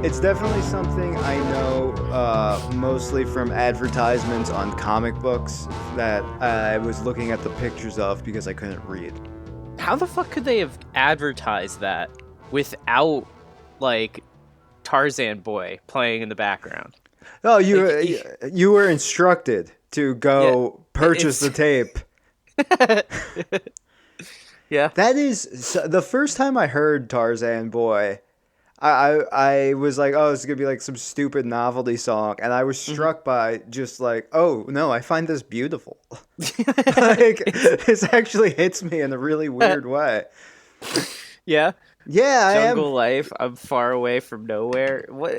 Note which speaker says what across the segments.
Speaker 1: It's definitely something I know mostly from advertisements on comic books that I was looking at the pictures of because I couldn't read.
Speaker 2: How the fuck could they have advertised that without, like, Tarzan Boy playing in the background?
Speaker 1: Oh,
Speaker 2: Like,
Speaker 1: you were instructed to
Speaker 2: yeah,
Speaker 1: go purchase the
Speaker 2: it's
Speaker 1: tape.
Speaker 2: yeah.
Speaker 1: That is the first time I heard Tarzan Boy. I was like, oh, this is gonna be like some stupid novelty song, and I was
Speaker 2: Mhm.
Speaker 1: struck by just like, oh no, I find this beautiful. Like this actually hits me in a really weird way.
Speaker 2: Yeah.
Speaker 1: Yeah, I am.
Speaker 2: Jungle life. I'm far away from nowhere. What?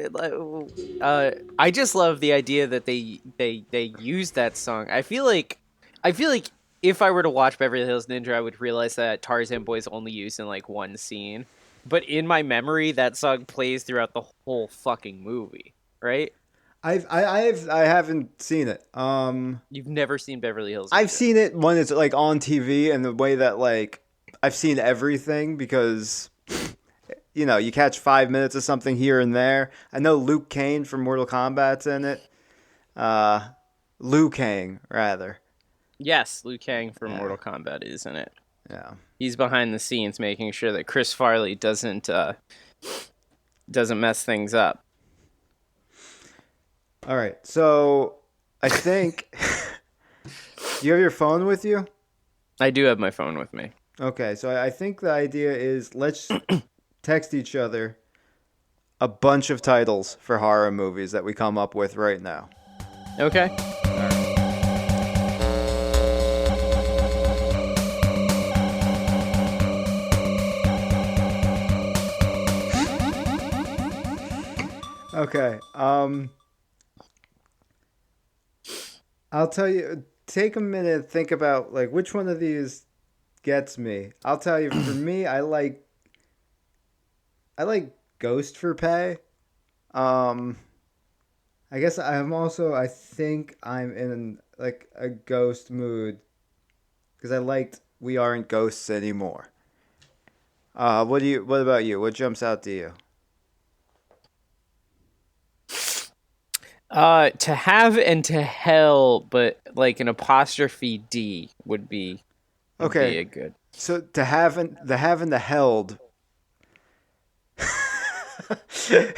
Speaker 2: I just love the idea that they use that song. I feel like if I were to watch Beverly Hills Ninja, I would realize that Tarzan Boy is only used in like one scene. But in my memory, that song plays throughout the whole fucking movie. Right?
Speaker 1: I haven't seen it.
Speaker 2: You've never seen Beverly Hills
Speaker 1: I've
Speaker 2: Ninja.
Speaker 1: seen it when it's like on TV, and the way that like I've seen everything because you catch 5 minutes of something here and there. I know Luke Kane from Mortal Kombat's in it. Uh, Liu Kang rather.
Speaker 2: Yes, Liu Kang from
Speaker 1: Yeah,
Speaker 2: Mortal Kombat is in it.
Speaker 1: yeah.
Speaker 2: He's behind the scenes making sure that Chris Farley doesn't mess things up.
Speaker 1: All right, so I think you have your phone with you.
Speaker 2: I do have my phone with me.
Speaker 1: Okay, so I think the idea is let's text each other a bunch of titles for horror movies that we come up with right now.
Speaker 2: Okay.
Speaker 1: Okay. I'll tell you. Take a minute, think about like which one of these gets me. I'll tell you. For me, I like Ghost for Pay. Um, I guess I'm also. I think I'm in like a ghost mood because I liked We Aren't Ghosts Anymore. What do you? What about you? What jumps out to you?
Speaker 2: To have and to hell, but like an apostrophe D would be
Speaker 1: Okay,
Speaker 2: a good.
Speaker 1: so to have and the held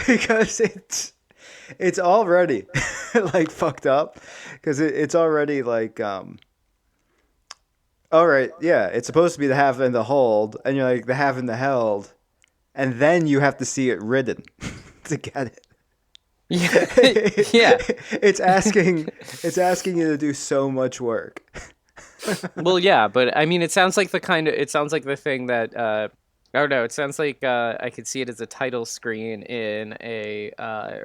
Speaker 1: because it's already like fucked up because it's already like all right, yeah, it's supposed to be the have and the hold, and you're like the have and the held, and then you have to see it written to get it.
Speaker 2: Yeah, yeah.
Speaker 1: It's asking you to do so much work.
Speaker 2: Well, yeah, but I mean, it sounds like the thing that I don't know. It sounds like I could see it as a title screen in a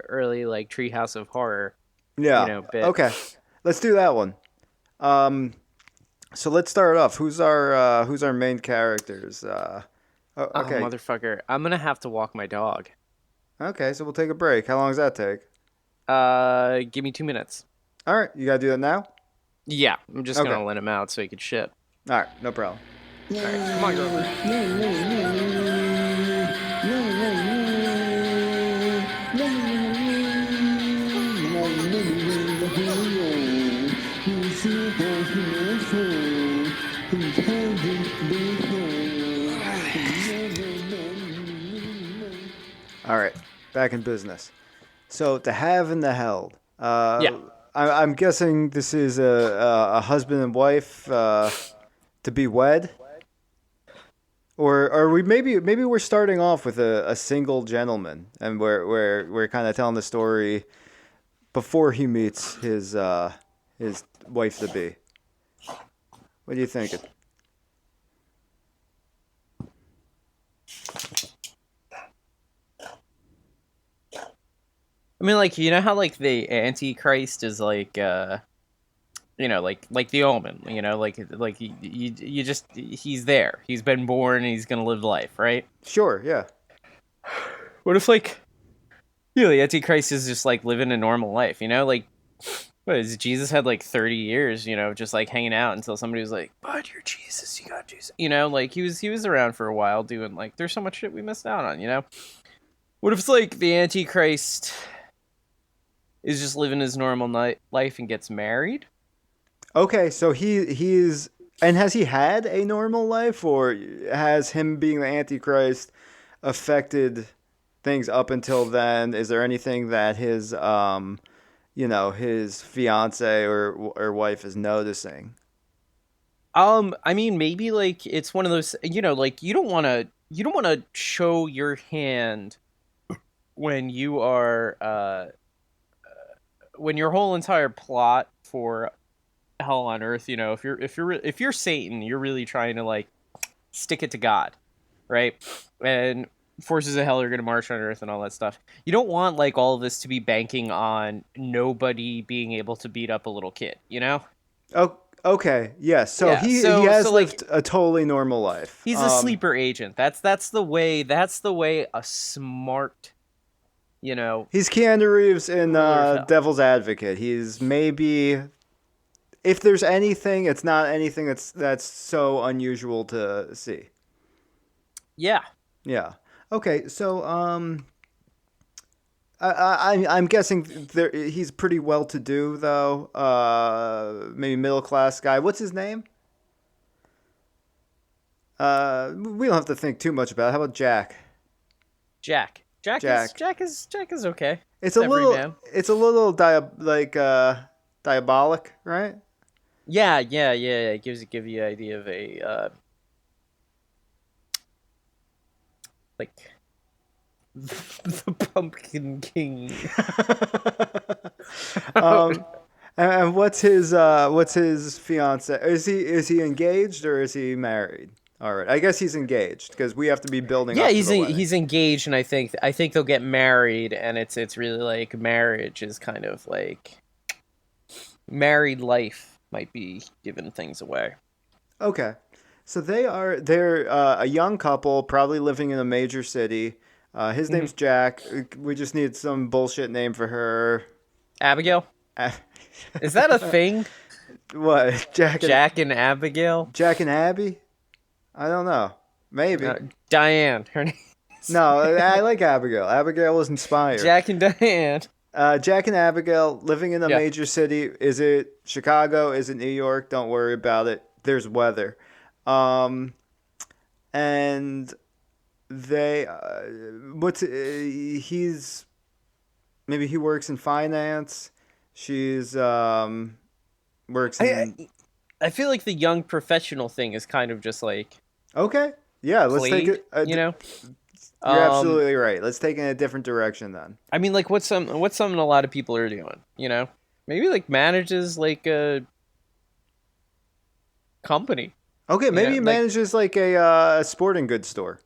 Speaker 2: early like Treehouse of Horror,
Speaker 1: Yeah.
Speaker 2: bit.
Speaker 1: Okay. Let's do that one. Um, so let's start off. Who's our main characters?
Speaker 2: Oh,
Speaker 1: Okay.
Speaker 2: motherfucker! I'm gonna have to walk my dog.
Speaker 1: Okay. So we'll take a break. How long does that take?
Speaker 2: Give me 2 minutes.
Speaker 1: All right. You gotta do that now.
Speaker 2: Yeah, I'm just
Speaker 1: Okay.
Speaker 2: gonna let him out so he can shit.
Speaker 1: All right. No problem.
Speaker 2: All right, come on, Grover.
Speaker 1: All right. Back in business. So to have and the held.
Speaker 2: Yeah.
Speaker 1: I'm guessing this is a husband and wife to be wed. Or are we maybe we're starting off with a single gentleman and we're kind of telling the story before he meets his wife to be. What are you thinking?
Speaker 2: I mean, like, you know how like the Antichrist is like like the Omen, like you just he's there. He's been born and he's gonna live life, right?
Speaker 1: Sure, yeah.
Speaker 2: What if like the Antichrist is just like living a normal life, like what is it, Jesus had like 30 years, just like hanging out until somebody was like, "Bud, you're Jesus, you got Jesus." Like he was around for a while doing like there's so much shit we missed out on. What if it's like the Antichrist is just living his normal life and gets married?
Speaker 1: Okay, so he's and has he had a normal life, or has him being the Antichrist affected things up until then? Is there anything that his his fiance or wife is noticing?
Speaker 2: I mean, maybe like it's one of those, like you don't want to show your hand when you are when your whole entire plot for hell on earth, if you're Satan, you're really trying to like stick it to God, right? And forces of hell are going to march on earth and all that stuff. You don't want like all of this to be banking on nobody being able to beat up a little kid, you know?
Speaker 1: Oh, okay, yes. So
Speaker 2: Yeah.
Speaker 1: he
Speaker 2: So
Speaker 1: has
Speaker 2: like
Speaker 1: lived a totally normal life.
Speaker 2: he's a sleeper agent. That's the way a smart, you know,
Speaker 1: He's Keanu Reeves in
Speaker 2: ruler of hell.
Speaker 1: Devil's Advocate. He's maybe, if there's anything, it's not anything that's so unusual to see.
Speaker 2: Yeah.
Speaker 1: Yeah. Okay. So I'm guessing he's pretty well to do though. Maybe middle class guy. What's his name? We don't have to think too much about it. How about Jack?
Speaker 2: Jack.
Speaker 1: Jack.
Speaker 2: Jack is okay.
Speaker 1: It's
Speaker 2: It's
Speaker 1: a
Speaker 2: every
Speaker 1: little.
Speaker 2: man.
Speaker 1: It's a little diabolic, right?
Speaker 2: Yeah. It give you an idea of a like the Pumpkin King.
Speaker 1: um, and what's his fiance? Is he engaged or is he married? All right, I guess he's engaged because we have to be building
Speaker 2: Yeah,
Speaker 1: up to the wedding.
Speaker 2: he's engaged, and I think they'll get married, and it's really like marriage is kind of like married life might be giving things away.
Speaker 1: Okay, so they're a young couple, probably living in a major city. His
Speaker 2: Hmm.
Speaker 1: name's Jack. We just need some bullshit name for her.
Speaker 2: Abigail, is that a thing?
Speaker 1: What
Speaker 2: Jack and Abigail,
Speaker 1: Jack and Abby? I don't know. Maybe.
Speaker 2: uh, Diane, her name is
Speaker 1: No, I like Abigail. Abigail was inspired.
Speaker 2: Jack and Diane.
Speaker 1: Jack and Abigail living in a
Speaker 2: Yeah,
Speaker 1: major city. Is it Chicago? Is it New York? Don't worry about it. There's weather. Um, and they, he's, maybe he works in finance. She's, works
Speaker 2: I
Speaker 1: in,
Speaker 2: I feel like the young professional thing is kind of just like
Speaker 1: okay. Yeah, let's take
Speaker 2: played,
Speaker 1: it.
Speaker 2: you know.
Speaker 1: You're
Speaker 2: Um,
Speaker 1: absolutely right. Let's take it in a different direction then.
Speaker 2: I mean, like what's something a lot of people are doing, you know? Maybe like manages like a company.
Speaker 1: Okay, maybe
Speaker 2: Yeah,
Speaker 1: he
Speaker 2: like
Speaker 1: manages like a sporting goods store.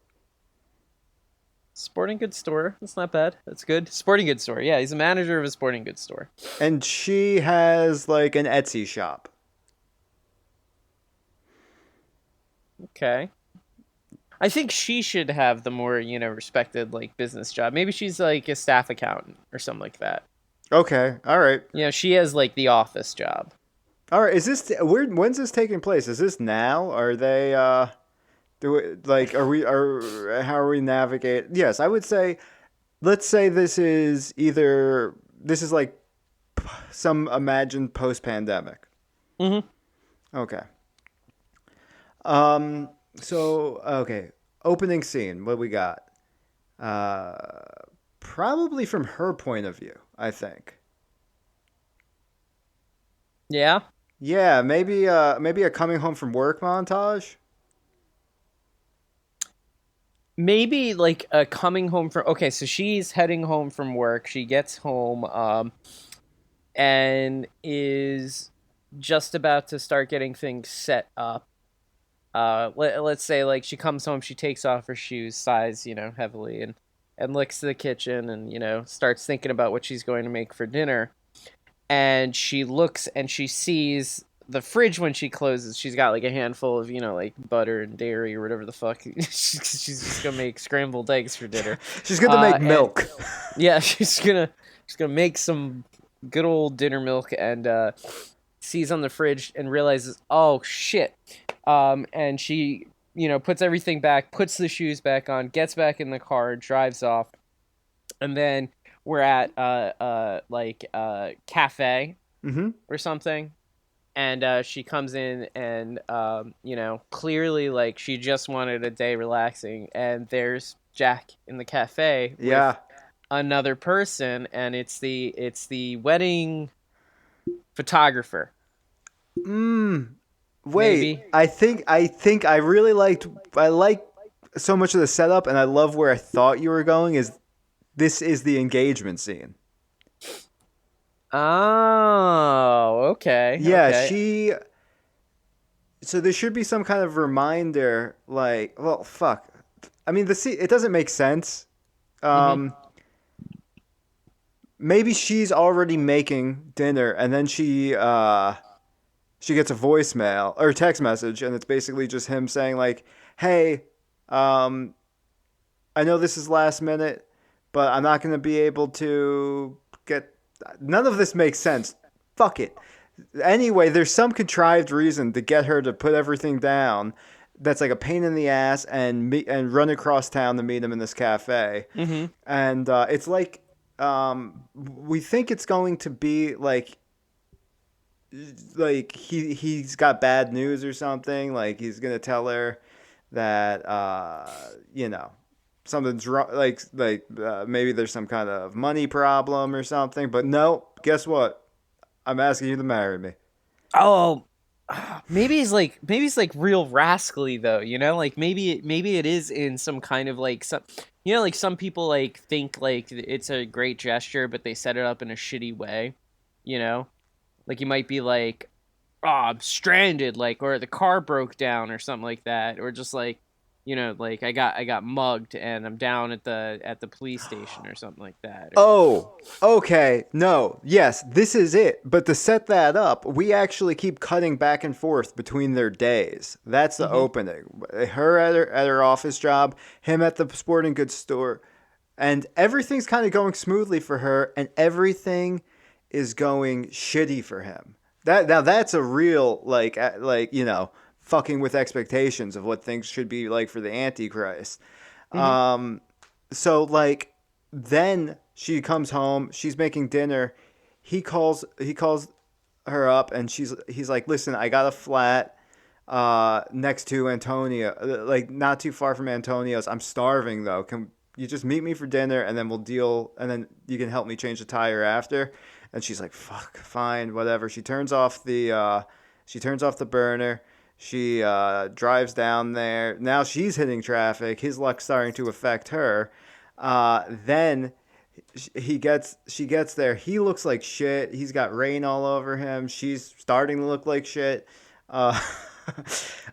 Speaker 2: sporting goods store. That's not bad. That's good. Sporting goods store. Yeah, he's a manager of a sporting goods store.
Speaker 1: And she has like an Etsy shop.
Speaker 2: Okay. I think she should have the more, respected like business job. Maybe she's like a staff accountant or something like that.
Speaker 1: Okay, all right,
Speaker 2: She has like the office job.
Speaker 1: all right. Is this when's this taking place? Is this now? Are they do it, like are how are we navigate? Yes, I would say. Let's say this is like some imagined post pandemic.
Speaker 2: Mm-hmm.
Speaker 1: Okay. So okay, opening scene. What we got? Uh, Probably from her point of view. I think.
Speaker 2: Yeah.
Speaker 1: Yeah, maybe a coming home from work montage.
Speaker 2: Maybe like coming home from okay, so she's heading home from work. She gets home and is just about to start getting things set up. Let's say like she comes home, she takes off her shoes, sighs, heavily and looks to the kitchen and starts thinking about what she's going to make for dinner. And she looks and she sees the fridge when she closes. She's got like a handful of like butter and dairy or whatever the fuck. She's just gonna make scrambled eggs for dinner.
Speaker 1: She's gonna make
Speaker 2: And
Speaker 1: milk.
Speaker 2: yeah, she's gonna make some good old dinner milk and sees on the fridge and realizes, oh shit. And she puts everything back, puts the shoes back on, gets back in the car, drives off, and then we're at cafe
Speaker 1: Mm-hmm.
Speaker 2: or something, and she comes in, and clearly like she just wanted a day relaxing, and there's Jack in the cafe with
Speaker 1: Yeah.
Speaker 2: another person, and it's the wedding photographer,
Speaker 1: Mm. Wait.
Speaker 2: maybe.
Speaker 1: I think I really liked. I like so much of the setup, and I love where I thought you were going. Is this is the engagement scene?
Speaker 2: Oh, okay,
Speaker 1: Yeah,
Speaker 2: okay.
Speaker 1: she. So there should be some kind of reminder, like, well, fuck. I mean, the scene. It doesn't make sense.
Speaker 2: Mhm.
Speaker 1: Um, maybe she's already making dinner, and then she gets a voicemail or text message, and it's basically just him saying like, "Hey, um, I know this is last minute, but I'm not going to be able to get." None of this makes sense. Fuck it. Anyway, there's some contrived reason to get her to put everything down. That's like a pain in the ass, and run across town to meet him in this cafe,
Speaker 2: Mhm.
Speaker 1: and it's like we think it's going to be like he's got bad news or something. Like he's gonna tell her that you know something's wrong. Like maybe there's some kind of money problem or something. But no, guess what? I'm asking you to marry me.
Speaker 2: Oh, maybe he's like real rascally though, like maybe it is in some kind of like some, like some people like think like it's a great gesture, but they set it up in a shitty way, you know? Like you might be like, "Oh, I'm stranded," like, or the car broke down or something like that, or just like, like I got mugged and I'm down at the police station or something like that. Or
Speaker 1: Oh, okay. No, yes, this is it. But to set that up, we actually keep cutting back and forth between their days. That's the
Speaker 2: Mhm.
Speaker 1: opening. Her at her office job, him at the sporting goods store, and everything's kind of going smoothly for her, and everything is going shitty for him. That's a real fucking with expectations of what things should be like for the Antichrist.
Speaker 2: Mhm.
Speaker 1: Um, so like then she comes home, she's making dinner. He calls her up, and he's like, "Listen, I got a flat next to Antonio, like not too far from Antonio's. I'm starving though. Can you just meet me for dinner, and then we'll deal, and then you can help me change the tire after?" And she's like, "Fuck, fine, whatever." She turns off the burner. She drives down there. Now she's hitting traffic. His luck's starting to affect her. Then she gets there. He looks like shit. He's got rain all over him. She's starting to look like shit. Uh,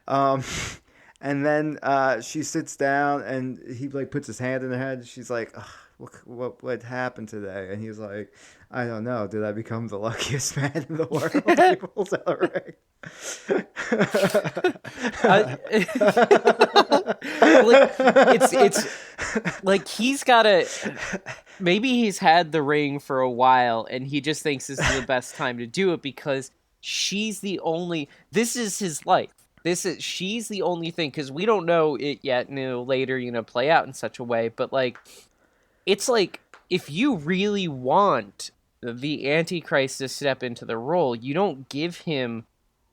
Speaker 1: um, and then she sits down, and he like puts his hand in her head. She's like, "Ugh, what happened today?" And he's like, "I don't know. Did I become the luckiest man in the world?" He pulls out a
Speaker 2: I, like it's
Speaker 1: ring.
Speaker 2: like he's got a maybe he's had the ring for a while and he just thinks this is the best time to do it because this is his life. She's the only thing, because we don't know it yet, later, play out in such a way, but like it's like if you really want the Antichrist to step into the role, you don't give him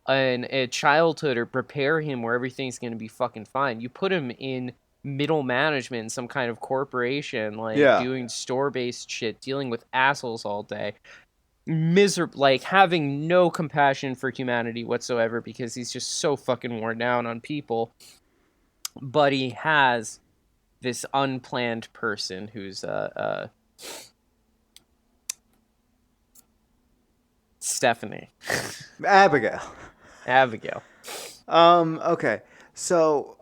Speaker 2: a childhood or prepare him where everything's going to be fucking fine. You put him in middle management in some kind of corporation, like
Speaker 1: Yeah.
Speaker 2: doing store based shit, dealing with assholes all day, miserable, like having no compassion for humanity whatsoever because he's just so fucking worn down on people. But he has this unplanned person who's Stephanie,
Speaker 1: Abigail.
Speaker 2: Abigail.
Speaker 1: Okay. So,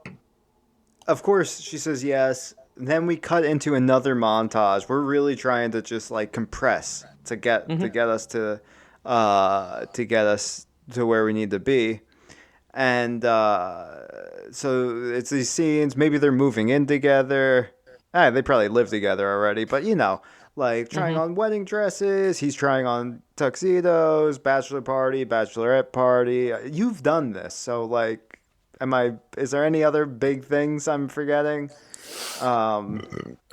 Speaker 1: of course, she says yes. Then we cut into another montage. We're really trying to just like compress to get
Speaker 2: Hmm.
Speaker 1: to get us to get us to where we need to be. And so it's these scenes. Maybe they're moving in together. They probably live together already, but like trying
Speaker 2: Hmm.
Speaker 1: on wedding dresses. He's trying on tuxedos, bachelor party, bachelorette party. You've done this, so like, Is there any other big things I'm forgetting?
Speaker 2: I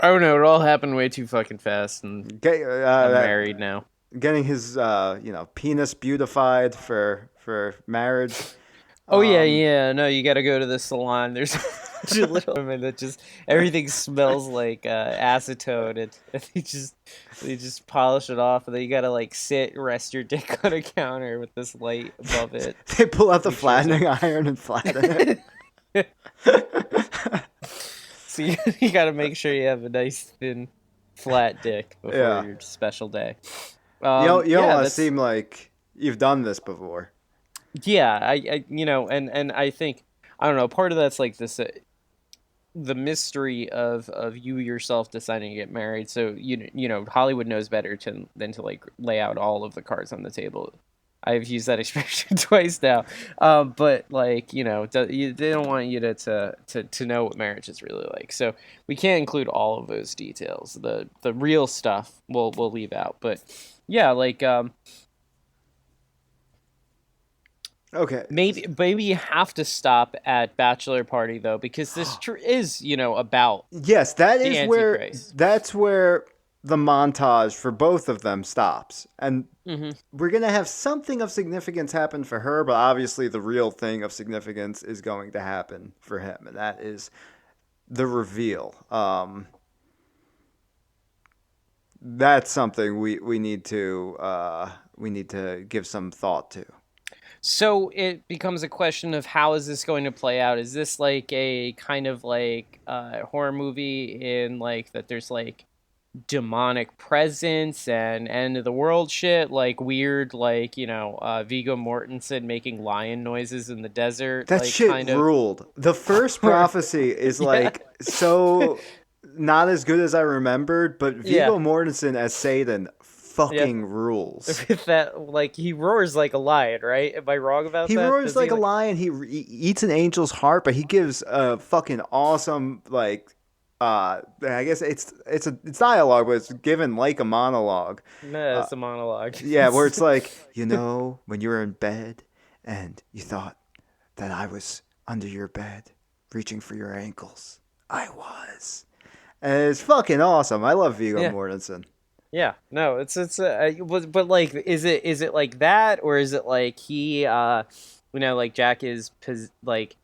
Speaker 2: don't know. It all happened way too fucking fast, and
Speaker 1: Get,
Speaker 2: I'm married now.
Speaker 1: getting his penis beautified for marriage.
Speaker 2: Oh yeah,
Speaker 1: Um,
Speaker 2: yeah. No, you got to go to the salon. There's a bunch of little women that just everything smells like acetone, and they just polish it off, and then you got to like rest your dick on a counter with this light above it.
Speaker 1: they pull out the
Speaker 2: Make sure it's
Speaker 1: flattening iron and flatten it.
Speaker 2: so you got to make sure you have a nice thin, flat dick before
Speaker 1: Yeah.
Speaker 2: your special day.
Speaker 1: You don't
Speaker 2: Yeah,
Speaker 1: want to seem like you've done this before.
Speaker 2: yeah. And I think I don't know. Part of that's like this. The mystery of you yourself deciding to get married. So Hollywood knows better than to like lay out all of the cards on the table. I've used that expression twice now, but like they don't want you to know what marriage is really like. So we can't include all of those details. The real stuff we'll leave out. But yeah, like
Speaker 1: Okay.
Speaker 2: maybe you have to stop at bachelor party though, because this is about
Speaker 1: Yes,
Speaker 2: the Antichrist.
Speaker 1: that's where the montage for both of them stops. And
Speaker 2: Hmm.
Speaker 1: we're going to have something of significance happen for her, but obviously the real thing of significance is going to happen for him, and that is the reveal. That's something we need to give some thought to.
Speaker 2: So it becomes a question of how is this going to play out? Is this like a kind of like horror movie in like that there's like demonic presence and end of the world shit, like weird like Viggo Mortensen making lion noises in the desert,
Speaker 1: That
Speaker 2: like
Speaker 1: shit
Speaker 2: kind of.
Speaker 1: ruled. The first prophecy is
Speaker 2: Yeah.
Speaker 1: like so not as good as I remembered, but
Speaker 2: Yeah.
Speaker 1: Viggo Mortensen as Satan fucking rules.
Speaker 2: With that, like he roars like a lion, right? Am I wrong about
Speaker 1: He
Speaker 2: that?
Speaker 1: roars
Speaker 2: Does
Speaker 1: like a lion. He eats an angel's heart, but he gives a fucking awesome like. I guess it's dialogue, but it's given like a monologue.
Speaker 2: No, it's a monologue.
Speaker 1: Yeah, where it's like, when you were in bed and you thought that I was under your bed reaching for your ankles. I was. And it's fucking awesome. I love Viggo
Speaker 2: Yeah.
Speaker 1: Mortensen.
Speaker 2: Yeah, no, but like, is it like that, or is it like he, like Jack is like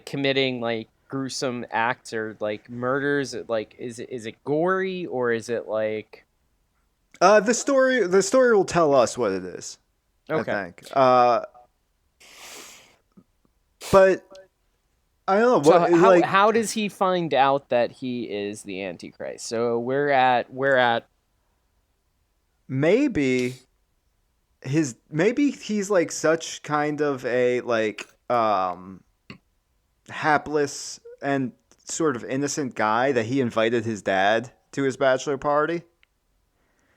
Speaker 2: committing like gruesome acts or like murders? Like, is it gory, or is it like
Speaker 1: The story will tell us what it is.
Speaker 2: okay?
Speaker 1: I think. But I don't know
Speaker 2: So
Speaker 1: what
Speaker 2: how does he find out that he is the Antichrist? So we're at
Speaker 1: maybe he's like such kind of a like hapless and sort of innocent guy that he invited his dad to his bachelor party.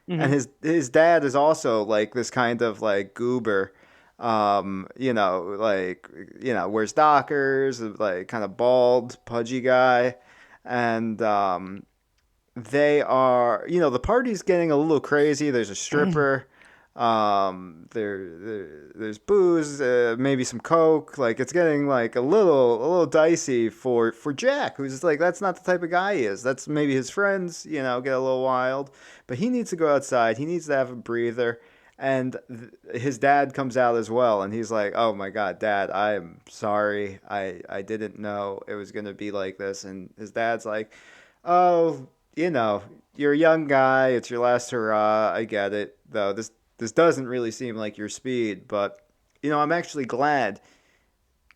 Speaker 1: And his dad is also like this kind of like goober, wears Dockers, like kind of bald, pudgy guy, and they are, the party's getting a little crazy. There's a stripper, there's booze, maybe some coke. Like it's getting like a little dicey for Jack, who's like that's not the type of guy he is. That's maybe his friends, get a little wild, but he needs to go outside. He needs to have a breather. And his dad comes out as well, and he's like, "Oh my God, Dad, I am sorry. I didn't know it was gonna be like this." And his dad's like, "Oh, you're a young guy. It's your last hurrah. I get it, though. This doesn't really seem like your speed, but I'm actually glad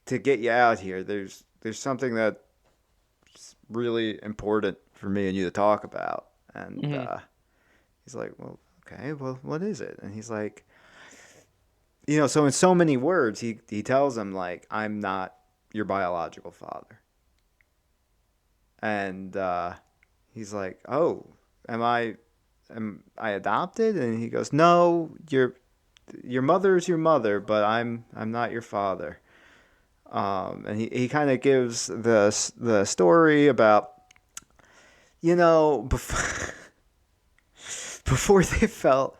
Speaker 1: to get you out here. There's something that's really important for me and you to talk about." And he's like, "Well, okay. Well, what is it?" And he's like, so in so many words, he tells him like, "I'm not your biological father." And he's like, "Oh, am I adopted?" And he goes, "No, your mother's your mother, but I'm not your father." And he kind of gives the story about before before they felt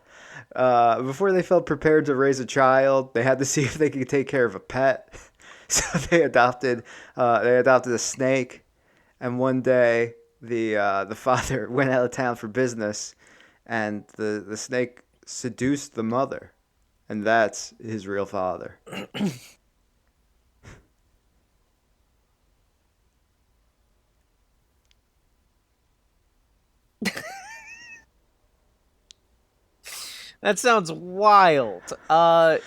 Speaker 1: prepared to raise a child, they had to see if they could take care of a pet. So they adopted a snake, and one day the father went out of town for business, and the snake seduced the mother, and that's his real father.
Speaker 2: That sounds wild.
Speaker 1: Tighten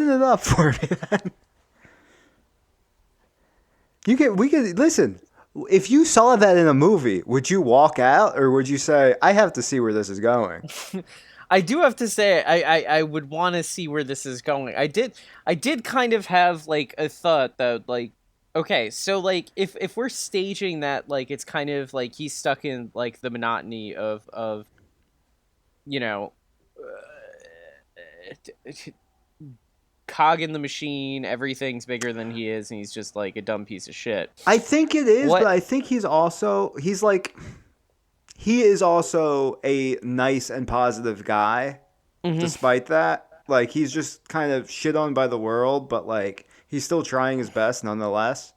Speaker 1: it up for me, then. We could listen. If you saw that in a movie, would you walk out, or would you say, "I have to see where this is going"?
Speaker 2: I do have to say, I would want to see where this is going. I did kind of have like a thought though, like, okay, so like if we're staging that, like it's kind of like he's stuck in like the monotony of you know, cog in the machine, everything's bigger than he is, and he's just like a dumb piece of shit.
Speaker 1: I think it is, but
Speaker 2: What?
Speaker 1: I think he is also a nice and positive guy.
Speaker 2: Hmm.
Speaker 1: Despite that, like he's just kind of shit on by the world, but like he's still trying his best nonetheless.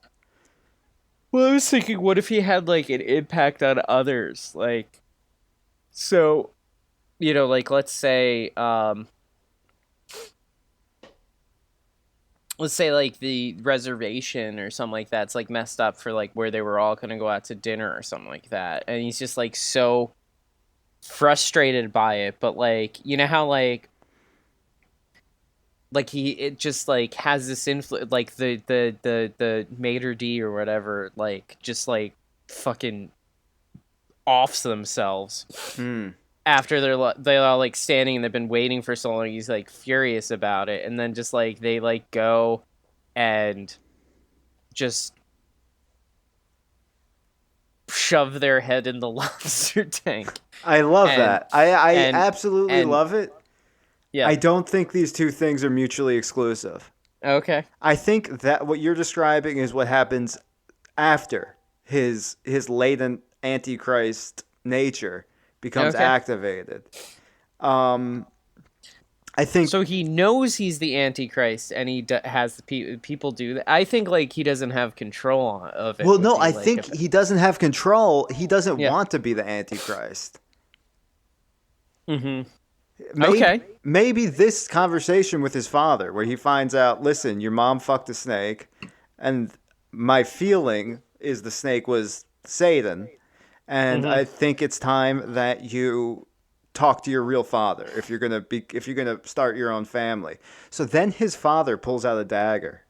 Speaker 2: Well, I was thinking, what if he had like an impact on others, like so, like let's say like the reservation or something like that's like messed up for like where they were all gonna go out to dinner or something like that, and he's just like so frustrated by it, but like how like he it just like has this influence, like the maitre d or whatever, like just like fucking offs themselves
Speaker 1: Hmm.
Speaker 2: after they're all like standing and they've been waiting for so long. He's like furious about it, and then just like they like go and just shove their head in the lobster tank.
Speaker 1: I love
Speaker 2: and
Speaker 1: that. I
Speaker 2: and
Speaker 1: absolutely
Speaker 2: and
Speaker 1: love it.
Speaker 2: yeah.
Speaker 1: I don't think these two things are mutually exclusive.
Speaker 2: Okay.
Speaker 1: I think that what you're describing is what happens after his latent antichrist nature becomes
Speaker 2: Okay.
Speaker 1: activated. Um, I think.
Speaker 2: So he knows he's the Antichrist, and has the people do that. I think like he doesn't have control of it.
Speaker 1: Well,
Speaker 2: Would
Speaker 1: no,
Speaker 2: be
Speaker 1: I
Speaker 2: like
Speaker 1: think he doesn't have control. He doesn't
Speaker 2: yeah.
Speaker 1: want to be the antichrist.
Speaker 2: Mm-hmm.
Speaker 1: Maybe,
Speaker 2: Okay.
Speaker 1: maybe this conversation with his father, where he finds out, listen, your mom fucked a snake, and my feeling is the snake was Satan, and
Speaker 2: Mm-hmm.
Speaker 1: I think it's time that you talk to your real father if you're gonna start your own family. So then his father pulls out a dagger,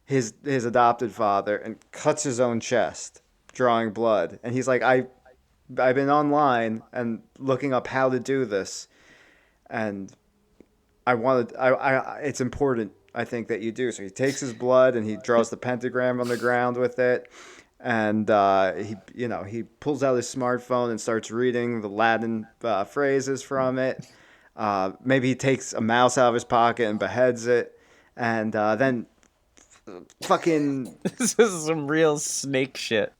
Speaker 1: his adopted father, and cuts his own chest, drawing blood. And he's like, I've been online and looking up how to do this, and it's important, I think, that you do. So he takes his blood and he draws the pentagram on the ground with it, and he pulls out his smartphone and starts reading the Latin phrases from it. Maybe he takes a mouse out of his pocket and beheads it, and then fucking
Speaker 2: This is some real snake shit.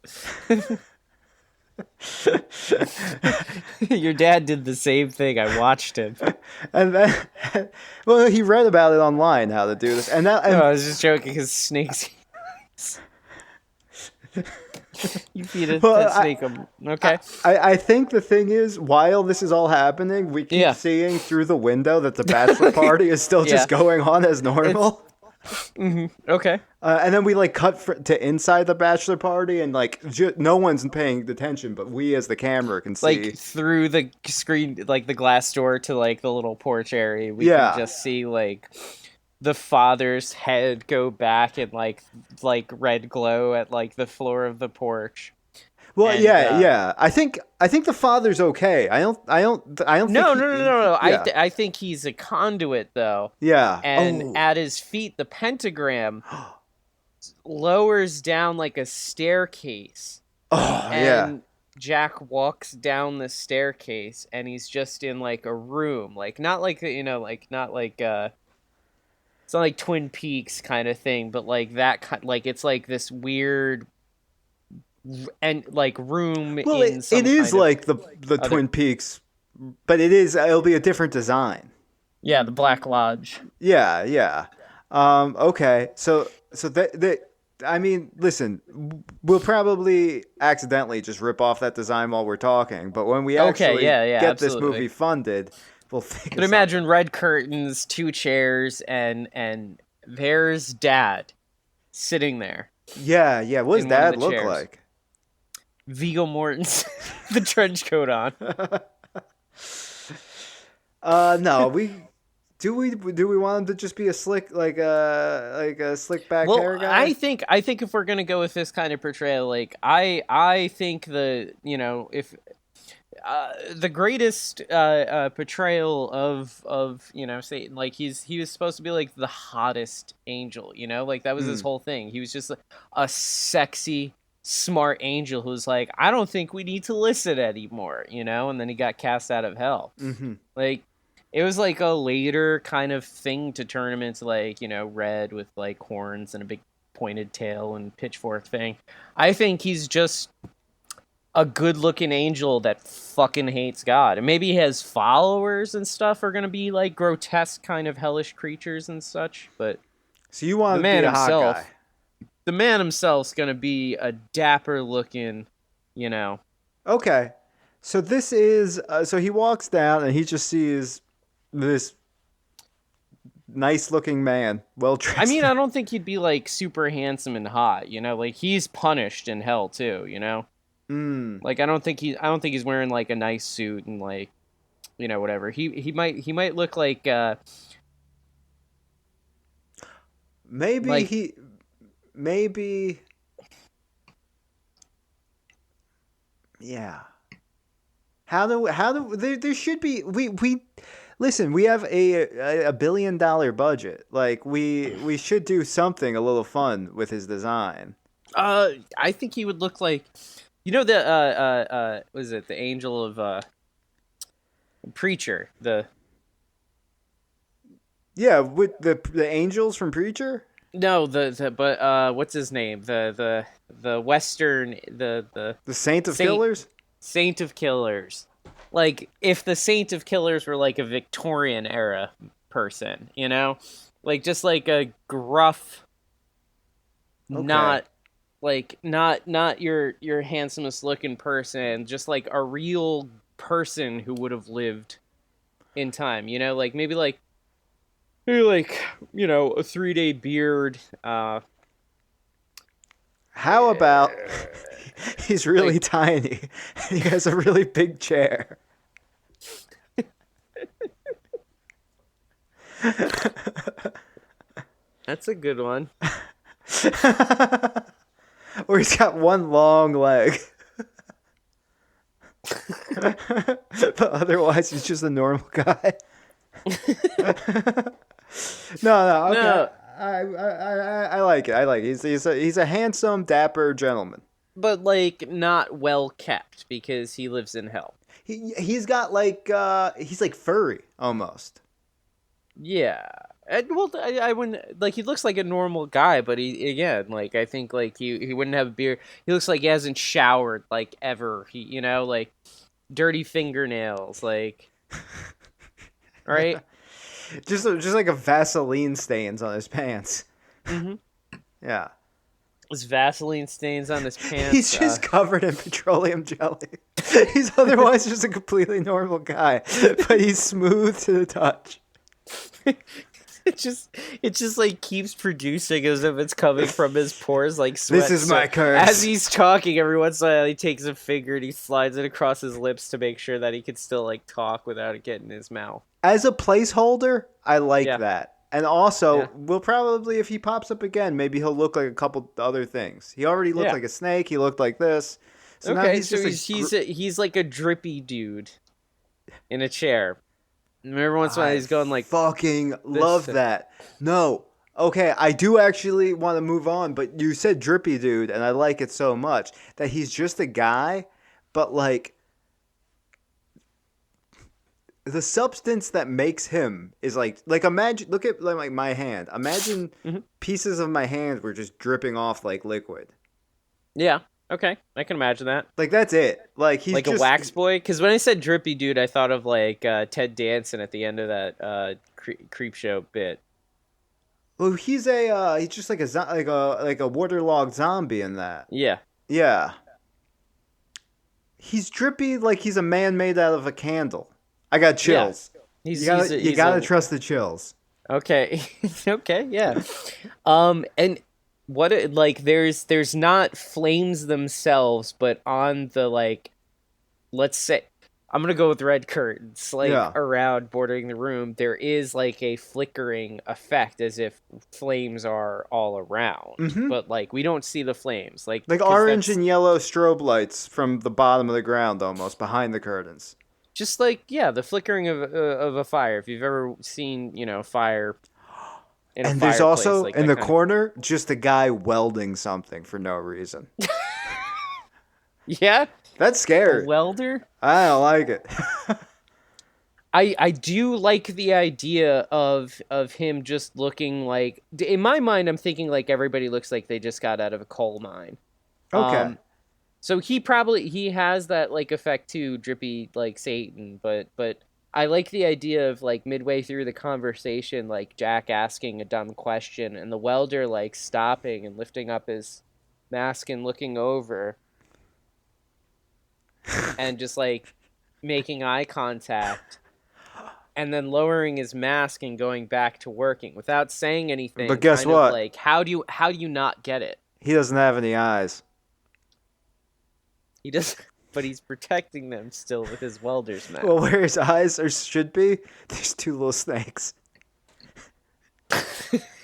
Speaker 2: Your dad did the same thing. I watched him.
Speaker 1: and then well, he read about it online how to do this, and that
Speaker 2: No,
Speaker 1: and
Speaker 2: I was just joking because snakes. You feed
Speaker 1: well,
Speaker 2: that snake a okay.
Speaker 1: I think the thing is, while this is all happening, we keep
Speaker 2: Yeah.
Speaker 1: seeing through the window that the bachelor party is still
Speaker 2: Yeah.
Speaker 1: just going on as normal.
Speaker 2: Okay.
Speaker 1: And then we like to inside the bachelor party, and like no one's paying attention, but we as the camera can see.
Speaker 2: Like through the screen, like the glass door to like the little porch area, we
Speaker 1: Yeah.
Speaker 2: can just see like the father's head go back and like red glow at like the floor of the porch.
Speaker 1: Well,
Speaker 2: And
Speaker 1: yeah. I think the father's okay. I don't
Speaker 2: no,
Speaker 1: think
Speaker 2: no, no, no, no.
Speaker 1: Yeah.
Speaker 2: I think he's a conduit though.
Speaker 1: Yeah.
Speaker 2: And
Speaker 1: Oh.
Speaker 2: at his feet, the pentagram lowers down like a staircase.
Speaker 1: Oh, yeah.
Speaker 2: And Jack walks down the staircase, and he's just in like a room, like not like like not like it's not like Twin Peaks kind of thing, but like that kind, like it's like this weird and like room
Speaker 1: Well,
Speaker 2: in some
Speaker 1: it is
Speaker 2: kind of
Speaker 1: like the
Speaker 2: other.
Speaker 1: Twin Peaks, but it'll be a different design.
Speaker 2: Yeah, the Black Lodge.
Speaker 1: Yeah, yeah. Okay. So that I mean, listen, we'll probably accidentally just rip off that design while we're talking, but when we
Speaker 2: Okay,
Speaker 1: actually
Speaker 2: yeah, yeah,
Speaker 1: get this movie
Speaker 2: absolutely.
Speaker 1: funded, we'll think
Speaker 2: But
Speaker 1: of something.
Speaker 2: imagine red curtains, two chairs, and there's Dad sitting there
Speaker 1: Yeah, yeah. What does
Speaker 2: in one of
Speaker 1: Dad
Speaker 2: the
Speaker 1: look
Speaker 2: chairs.
Speaker 1: like?
Speaker 2: Viggo Mortensen, the trench coat on.
Speaker 1: No, we want him to just be a slick like a slick back
Speaker 2: Well,
Speaker 1: hair
Speaker 2: I
Speaker 1: guy?
Speaker 2: think I think if we're gonna go with this kind of portrayal, like I think the if the greatest portrayal of Satan, like he was supposed to be like the hottest angel, like that was his
Speaker 1: Mm.
Speaker 2: whole thing. He was just like, a sexy, smart angel who's like, I don't think we need to listen anymore, and then he got cast out of hell.
Speaker 1: Mm-hmm.
Speaker 2: Like it was like a later kind of thing to turn him into like red with like horns and a big pointed tail and pitchfork thing. I think he's just a good looking angel that fucking hates God. And maybe his followers and stuff are gonna be like grotesque kind of hellish creatures and such, but
Speaker 1: So you
Speaker 2: the
Speaker 1: want him to be
Speaker 2: man
Speaker 1: a hot guy?
Speaker 2: himself the man himself's gonna be a dapper looking, you know.
Speaker 1: Okay. So this is so he walks down and he just sees this nice looking man, well
Speaker 2: I
Speaker 1: dressed.
Speaker 2: mean, I don't think he'd be like super handsome and hot, like he's punished in hell too.
Speaker 1: Mm.
Speaker 2: Like I don't think he's wearing like a nice suit and like whatever. He might look
Speaker 1: Maybe
Speaker 2: like
Speaker 1: he maybe yeah. How do there should be we listen, we have a $1 billion budget. Like we should do something a little fun with his design.
Speaker 2: I think he would look like the was it the angel of preacher, the
Speaker 1: Yeah, with the angels from Preacher?
Speaker 2: no the but what's his name, the western, the
Speaker 1: The Saint of
Speaker 2: saint
Speaker 1: Killers?
Speaker 2: saint of killers. Like if the saint of killers were like a Victorian era person, like just like a gruff,
Speaker 1: Okay.
Speaker 2: not like not your handsomest looking person, just like a real person who would have lived in time, like maybe like a 3-day beard,
Speaker 1: How about he's really
Speaker 2: like
Speaker 1: tiny and he has a really big chair?
Speaker 2: that's a good one.
Speaker 1: Or he's got one long leg. But otherwise he's just a normal guy. No, okay.
Speaker 2: No,
Speaker 1: I like it. I like it. He's a handsome, dapper gentleman.
Speaker 2: but like not well kept because he lives in hell.
Speaker 1: He's got like he's like furry almost.
Speaker 2: Yeah. Well, I wouldn't like. He looks like a normal guy, but he again, like I think, like he wouldn't have a beard. He looks like he hasn't showered like ever. He, like dirty fingernails, like right.
Speaker 1: Just like a Vaseline stains on his pants.
Speaker 2: Mm-hmm.
Speaker 1: Yeah.
Speaker 2: His Vaseline stains on his
Speaker 1: He's
Speaker 2: pants.
Speaker 1: just covered in petroleum jelly. He's otherwise just a completely normal guy, but he's smooth to the touch.
Speaker 2: It just like keeps producing as if it's coming from his pores like sweat.
Speaker 1: This is
Speaker 2: So
Speaker 1: my curse.
Speaker 2: as he's talking, every once in a while he takes a finger and he slides it across his lips to make sure that he can still like talk without it getting in his mouth.
Speaker 1: As a placeholder, I like
Speaker 2: Yeah,
Speaker 1: that. And also,
Speaker 2: yeah,
Speaker 1: we'll probably, if he pops up again, maybe he'll look like a couple other things. He already looked
Speaker 2: yeah.
Speaker 1: like a snake. He looked like this. So now
Speaker 2: Okay,
Speaker 1: he's
Speaker 2: so
Speaker 1: just
Speaker 2: he's like a drippy dude in a chair. And every once in a while
Speaker 1: I
Speaker 2: he's going like
Speaker 1: fucking
Speaker 2: this.
Speaker 1: love that. No. Okay, I do actually want to move on, but you said drippy dude, and I like it so much that he's just a guy, but like the substance that makes him is like imagine look at like my hand. Imagine
Speaker 2: Mhm.
Speaker 1: pieces of my hand were just dripping off like liquid.
Speaker 2: Yeah, okay, I can imagine that.
Speaker 1: Like that's it. Like he's
Speaker 2: Like a
Speaker 1: just
Speaker 2: wax boy, because when I said drippy dude, I thought of like Ted Danson at the end of that creep show bit.
Speaker 1: Well, he's just like like a waterlogged zombie in that.
Speaker 2: Yeah.
Speaker 1: Yeah. He's drippy like he's a man made out of a candle. I got
Speaker 2: Yeah.
Speaker 1: chills. You
Speaker 2: He's
Speaker 1: gotta
Speaker 2: a
Speaker 1: trust the chills.
Speaker 2: okay. Okay, yeah. And what like there's not flames themselves, but on the like, let's say I'm gonna go with red curtains, like
Speaker 1: Yeah.
Speaker 2: around bordering the room. There is like a flickering effect as if flames are all around,
Speaker 1: Mm-hmm.
Speaker 2: but like we don't see the flames, like
Speaker 1: Like
Speaker 2: because
Speaker 1: orange
Speaker 2: that's
Speaker 1: and yellow strobe lights from the bottom of the ground, almost behind the curtains.
Speaker 2: just like yeah, the flickering of a fire. If you've ever seen fire in a
Speaker 1: And there's
Speaker 2: fireplace,
Speaker 1: also
Speaker 2: like
Speaker 1: in
Speaker 2: that
Speaker 1: the
Speaker 2: kind of
Speaker 1: corner just a guy welding something for no reason.
Speaker 2: yeah,
Speaker 1: That's
Speaker 2: a
Speaker 1: scary.
Speaker 2: welder.
Speaker 1: I don't like it.
Speaker 2: I do like the idea of him just looking like, in my mind I'm thinking like everybody looks like they just got out of a coal mine.
Speaker 1: Okay.
Speaker 2: Um so he has that like effect too, drippy like Satan, but I like the idea of like midway through the conversation like Jack asking a dumb question and the welder like stopping and lifting up his mask and looking over and just like making eye contact and then lowering his mask and going back to working without saying
Speaker 1: But
Speaker 2: anything,
Speaker 1: guess
Speaker 2: kind of
Speaker 1: what?
Speaker 2: like how do you not get it?
Speaker 1: He doesn't have any eyes.
Speaker 2: He does but he's protecting them still with his welder's
Speaker 1: Well,
Speaker 2: mask.
Speaker 1: where his eyes are should be, there's two little snakes.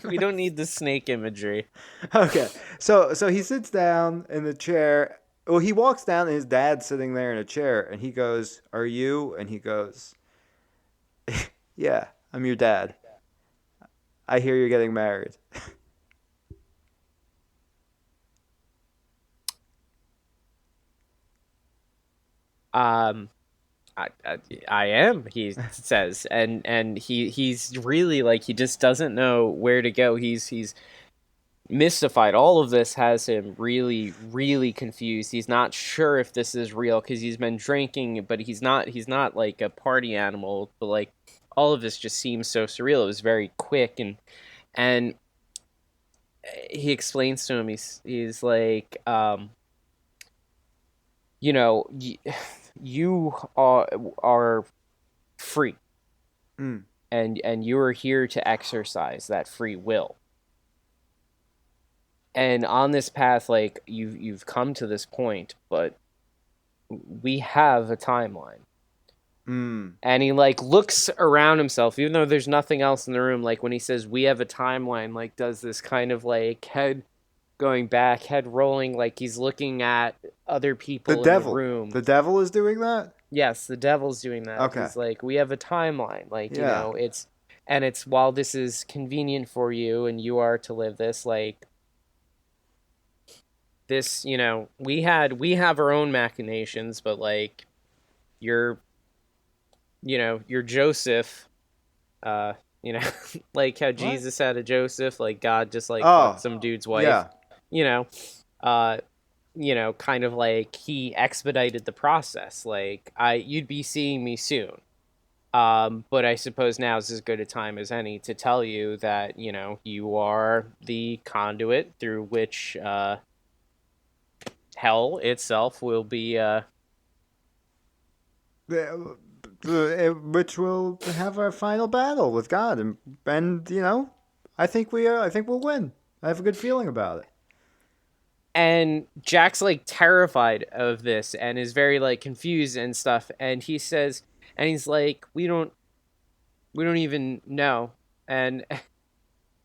Speaker 2: We don't need the snake imagery.
Speaker 1: Okay. So he sits down in the chair. Well, he walks down and his dad's sitting there in a chair and he goes, "Are you?" And he goes, "Yeah, I'm your dad. I hear you're getting married."
Speaker 2: Um I am, he says, and he's really like he just doesn't know where to go. He's mystified. All of this has him really, really confused. He's not sure if this is real because he's been drinking, but he's not like a party animal. But like all of this just seems so surreal. It was very quick and he explains to him. He's like, you know, you are free,
Speaker 1: Mm.
Speaker 2: and you are here to exercise that free will. And on this path, like you've come to this point, but we have a timeline.
Speaker 1: Mm.
Speaker 2: And he like looks around himself, even though there's nothing else in the room. Like when he says we have a timeline, like does this kind of like head going back, head rolling, like he's looking at other
Speaker 1: The
Speaker 2: people in the
Speaker 1: devil.
Speaker 2: room.
Speaker 1: The devil is doing that?
Speaker 2: Yes, the devil's doing that.
Speaker 1: Okay.
Speaker 2: He's like, we have a timeline, like
Speaker 1: Yeah.
Speaker 2: it's while this is convenient for you and you are to live this, like this, we have our own machinations, but like you're you're Joseph, uh, you know, like how
Speaker 1: What?
Speaker 2: Jesus had a Joseph, like God just like
Speaker 1: Oh,
Speaker 2: fucked some dude's wife,
Speaker 1: yeah.
Speaker 2: you know, uh, kind of like he expedited the process. Like you'd be seeing me soon. But I suppose now is as good a time as any to tell you that, you are the conduit through which, hell itself will be,
Speaker 1: Which will have our final battle with God, and I think we'll win. I have a good feeling about it.
Speaker 2: and Jack's like terrified of this and is very like confused and stuff. And he says, and he's like, we don't even know. And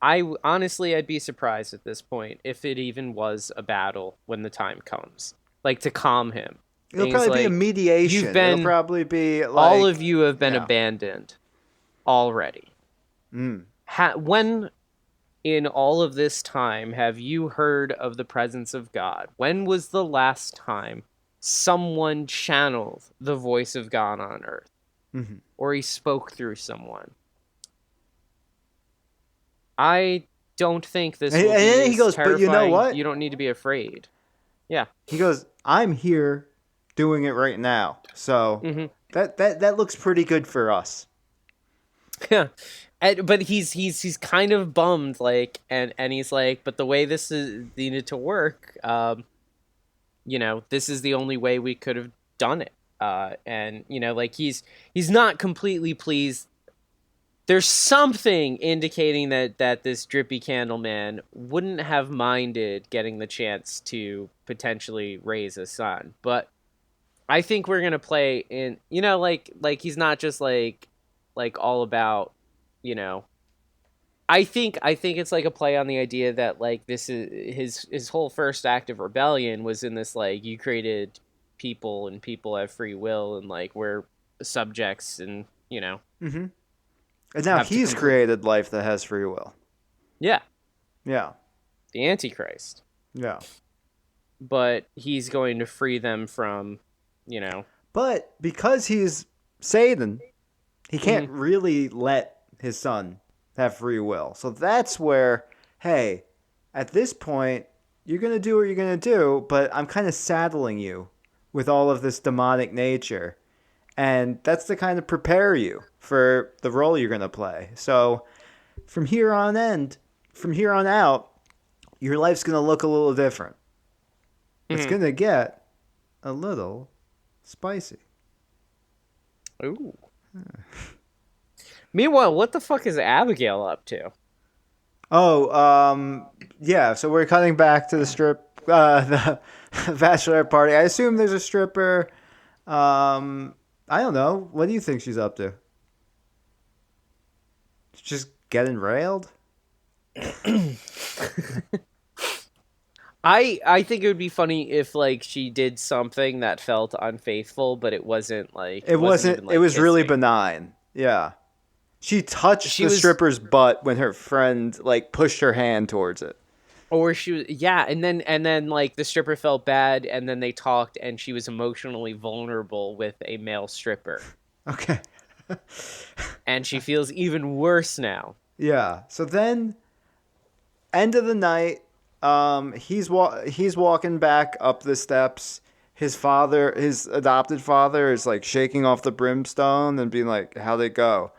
Speaker 2: honestly, I'd be surprised at this point if it even was a battle when the time comes, like to calm him.
Speaker 1: It'll
Speaker 2: And he's
Speaker 1: probably be a
Speaker 2: like,
Speaker 1: mediation.
Speaker 2: you've
Speaker 1: It'll
Speaker 2: been,
Speaker 1: probably be
Speaker 2: all
Speaker 1: like,
Speaker 2: of you have been
Speaker 1: yeah.
Speaker 2: abandoned already.
Speaker 1: Mm.
Speaker 2: When in all of this time have you heard of the presence of God? When was the last time someone channeled the voice of God on earth?
Speaker 1: Mm-hmm.
Speaker 2: Or he spoke through someone? I don't think this
Speaker 1: And
Speaker 2: will be
Speaker 1: then he
Speaker 2: as
Speaker 1: goes, but you know
Speaker 2: terrifying.
Speaker 1: what?
Speaker 2: You don't need to be afraid. Yeah.
Speaker 1: He goes, I'm here doing it right now. So
Speaker 2: Mm-hmm.
Speaker 1: that looks pretty good for us.
Speaker 2: Yeah. but he's kind of bummed, like, and he's like, but the way this is needed to work, this is the only way we could have done it. And like he's not completely pleased. There's something indicating that this drippy candle man wouldn't have minded getting the chance to potentially raise a son, but I think we're gonna play in, like he's not just like all about, you know. I think it's like a play on the idea that like this is his whole first act of rebellion was in this, like, you created people and people have free will and like we're subjects and
Speaker 1: Mm-hmm. And now
Speaker 2: have to
Speaker 1: he's
Speaker 2: complete.
Speaker 1: created life that has free will.
Speaker 2: Yeah,
Speaker 1: Yeah.
Speaker 2: the Antichrist,
Speaker 1: Yeah.
Speaker 2: but he's going to free them from, you know.
Speaker 1: But because he's Satan, he can't
Speaker 2: Mhm.
Speaker 1: really let his son have free will. So that's where, hey, at this point, you're going to do what you're going to do, but I'm kind of saddling you with all of this demonic nature. And that's to kind of prepare you for the role you're going to play. So from here on out, your life's going to look a little different. It's
Speaker 2: Mhm.
Speaker 1: going to get a little spicy.
Speaker 2: Ooh. Meanwhile, what the fuck is Abigail up to?
Speaker 1: Oh, yeah. So we're cutting back to the the bachelorette party. I assume there's a stripper. I don't know. What do you think she's up to? Just getting railed?
Speaker 2: I think it would be funny if like she did something that felt unfaithful, but it wasn't like
Speaker 1: It
Speaker 2: it wasn't
Speaker 1: wasn't.
Speaker 2: even
Speaker 1: It
Speaker 2: like
Speaker 1: was really
Speaker 2: kissing.
Speaker 1: benign. Yeah. She touched
Speaker 2: She
Speaker 1: the
Speaker 2: was,
Speaker 1: stripper's butt when her friend like pushed her hand towards it.
Speaker 2: or she was, yeah, and then like the stripper felt bad, and then they talked, and she was emotionally vulnerable with a male stripper,
Speaker 1: Okay.
Speaker 2: and she feels even worse now.
Speaker 1: Yeah. So then, end of the night, he's walking back up the steps. His adopted father, is like shaking off the brimstone and being like, "How'd it go?"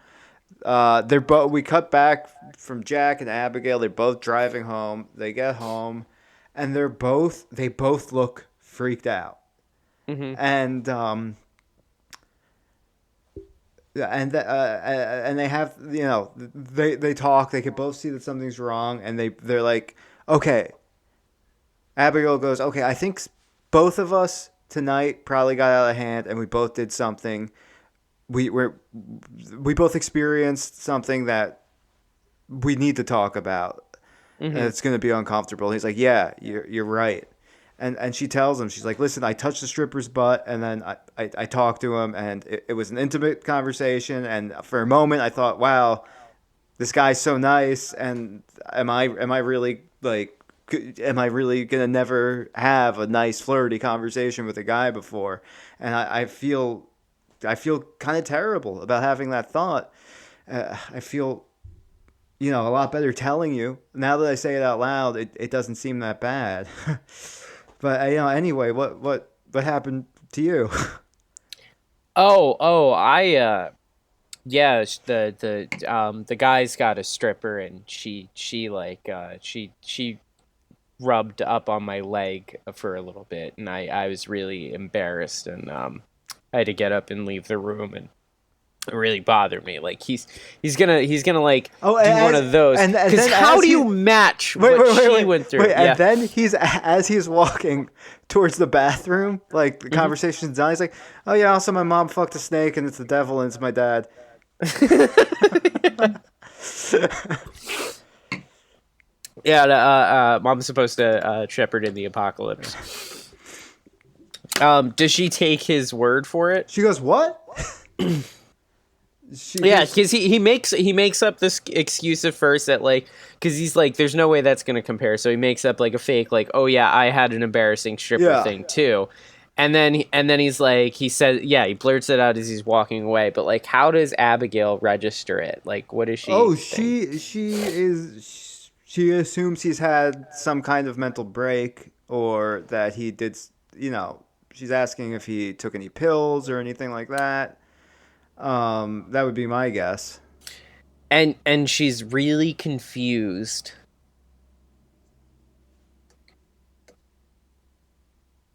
Speaker 1: They're both. We cut back from Jack and Abigail. They're both driving home. They get home, and they both look freaked out.
Speaker 2: Hmm.
Speaker 1: And yeah, and they have, they talk. They can both see that something's wrong, and they're like, okay. Abigail goes, okay. I think both of us tonight probably got out of hand, and we both did something. We both experienced something that we need to talk about, and
Speaker 2: Hmm.
Speaker 1: it's going to be uncomfortable. And he's like, yeah, you're right. And she tells him, she's like, listen, I touched the stripper's butt, and then I talked to him, and it was an intimate conversation. And for a moment, I thought, wow, this guy's so nice. And am I really like, am I really gonna never have a nice flirty conversation with a guy before? And I feel kind of terrible about having that thought. I feel, a lot better telling you. Now that I say it out loud, it doesn't seem that bad. But anyway, what happened to you?
Speaker 2: Oh, yeah, the guy's got a stripper, and she like she rubbed up on my leg for a little bit, and I was really embarrassed, and I had to get up and leave the room, and it really bothered me. Like he's gonna like
Speaker 1: Oh,
Speaker 2: do one of those,
Speaker 1: and
Speaker 2: because
Speaker 1: then
Speaker 2: how
Speaker 1: as
Speaker 2: do you
Speaker 1: he
Speaker 2: match
Speaker 1: wait
Speaker 2: what
Speaker 1: wait wait
Speaker 2: she
Speaker 1: wait
Speaker 2: went through?
Speaker 1: wait, and
Speaker 2: Yeah.
Speaker 1: then as he's walking towards the bathroom, like the
Speaker 2: Hmm.
Speaker 1: conversation's done. He's like, oh yeah, also my mom fucked a snake, and it's the devil, and it's my dad.
Speaker 2: Yeah, mom's supposed to shepherd in the apocalypse. Does she take his word for it?
Speaker 1: She goes, what? She
Speaker 2: Yeah,
Speaker 1: goes,
Speaker 2: because he makes up this excuse at first that, like, because he's like, there's no way that's gonna compare, so he makes up like a fake, like, oh yeah, I had an embarrassing stripper
Speaker 1: yeah.
Speaker 2: thing too, and then he's like, he says, yeah, he blurts it out as he's walking away, but like, how does Abigail register it? Like, what does she
Speaker 1: Oh,
Speaker 2: think?
Speaker 1: she assumes he's had some kind of mental break, or that he did. She's asking if he took any pills or anything like that. That would be my guess.
Speaker 2: and she's really confused.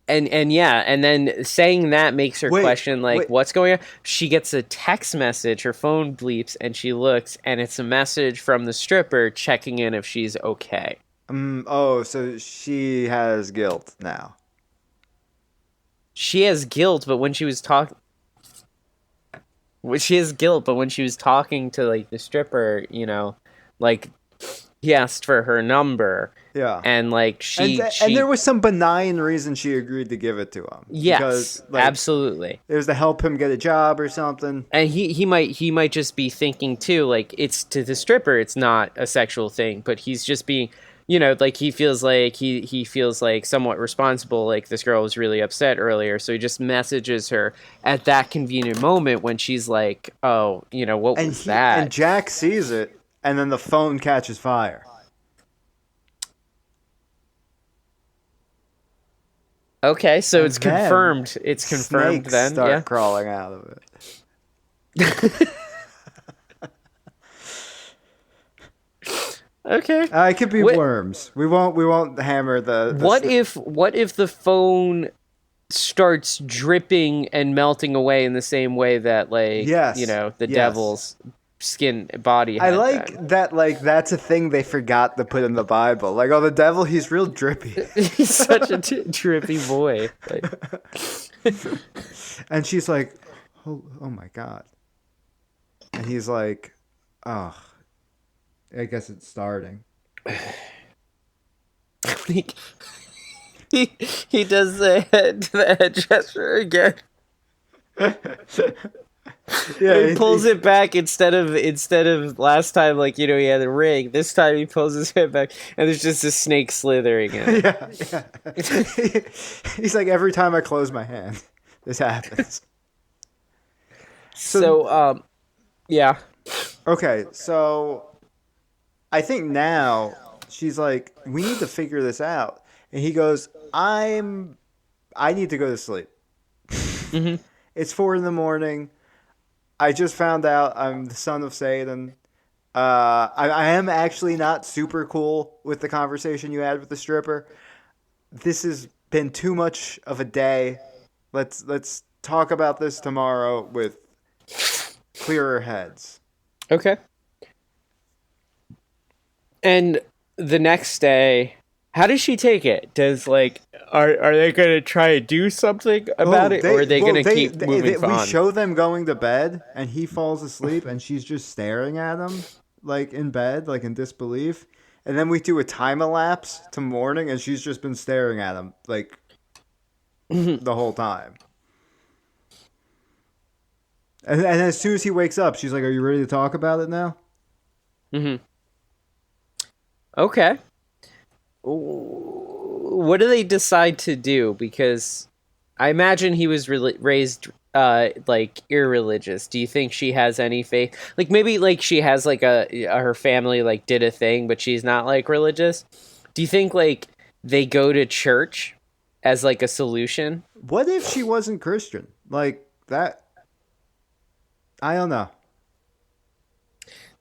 Speaker 2: And yeah, and then saying that makes her
Speaker 1: Wait,
Speaker 2: question like
Speaker 1: wait.
Speaker 2: what's going on. She gets a text message, her phone bleeps, and she looks, and it's a message from the stripper checking in if she's okay.
Speaker 1: Oh, so she has guilt now.
Speaker 2: She has guilt, but when she was talking she has guilt, but when she was talking to like the stripper, like he asked for her number,
Speaker 1: Yeah.
Speaker 2: and like
Speaker 1: And there was some benign reason she agreed to give it to him
Speaker 2: yes,
Speaker 1: because like
Speaker 2: absolutely.
Speaker 1: it was to help him get a job or something.
Speaker 2: And he might just be thinking too, like it's to the stripper, it's not a sexual thing, but he's just being, like he feels like somewhat responsible, like this girl was really upset earlier, so he just messages her at that convenient moment when she's like, oh, what
Speaker 1: And
Speaker 2: was that?
Speaker 1: Jack sees it, and then the phone catches fire.
Speaker 2: Okay, so
Speaker 1: And
Speaker 2: it's
Speaker 1: then
Speaker 2: confirmed. It's confirmed
Speaker 1: snakes
Speaker 2: then,
Speaker 1: start
Speaker 2: yeah.
Speaker 1: crawling out of it.
Speaker 2: Okay.
Speaker 1: It could be
Speaker 2: What
Speaker 1: worms. We won't hammer the
Speaker 2: what if the phone starts dripping and melting away in the same way that, like,
Speaker 1: Yes.
Speaker 2: the
Speaker 1: Yes.
Speaker 2: devil's skin body
Speaker 1: I
Speaker 2: had
Speaker 1: like
Speaker 2: been.
Speaker 1: that, like, that's a thing they forgot to put in the Bible. Like, oh, the devil, he's real drippy.
Speaker 2: He's such a drippy boy. Like,
Speaker 1: And she's like, oh my God. And he's like, oh, I guess it's starting.
Speaker 2: he, he does the head gesture again.
Speaker 1: Yeah,
Speaker 2: He pulls it back instead of last time, like, he had a ring. This time he pulls his head back, and there's just a snake slithering in it.
Speaker 1: Yeah. He's like, every time I close my hand, this happens.
Speaker 2: So, yeah.
Speaker 1: Okay, so I think now she's like, we need to figure this out. And he goes, I need to go to sleep.
Speaker 2: Mm-hmm.
Speaker 1: It's 4 a.m. I just found out I'm the son of Satan. I am actually not super cool with the conversation you had with the stripper. This has been too much of a day. Let's talk about this tomorrow with clearer heads.
Speaker 2: Okay. And the next day, how does she take it? Does, like, are they gonna try to do something about it, or are they gonna keep moving on?
Speaker 1: We show them going to bed, and he falls asleep, and she's just staring at him, like in bed, like in disbelief. And then we do a time elapse to morning, and she's just been staring at him, like the whole time. And as soon as he wakes up, she's like, "Are you ready to talk about it now?"
Speaker 2: Mm-hmm. Okay. What do they decide to do? Because I imagine he was raised like irreligious. Do you think she has any faith? Like, maybe like she has like her family like did a thing, but she's not like religious. Do you think like they go to church as like a solution?
Speaker 1: What if she wasn't Christian? Like that? I don't know.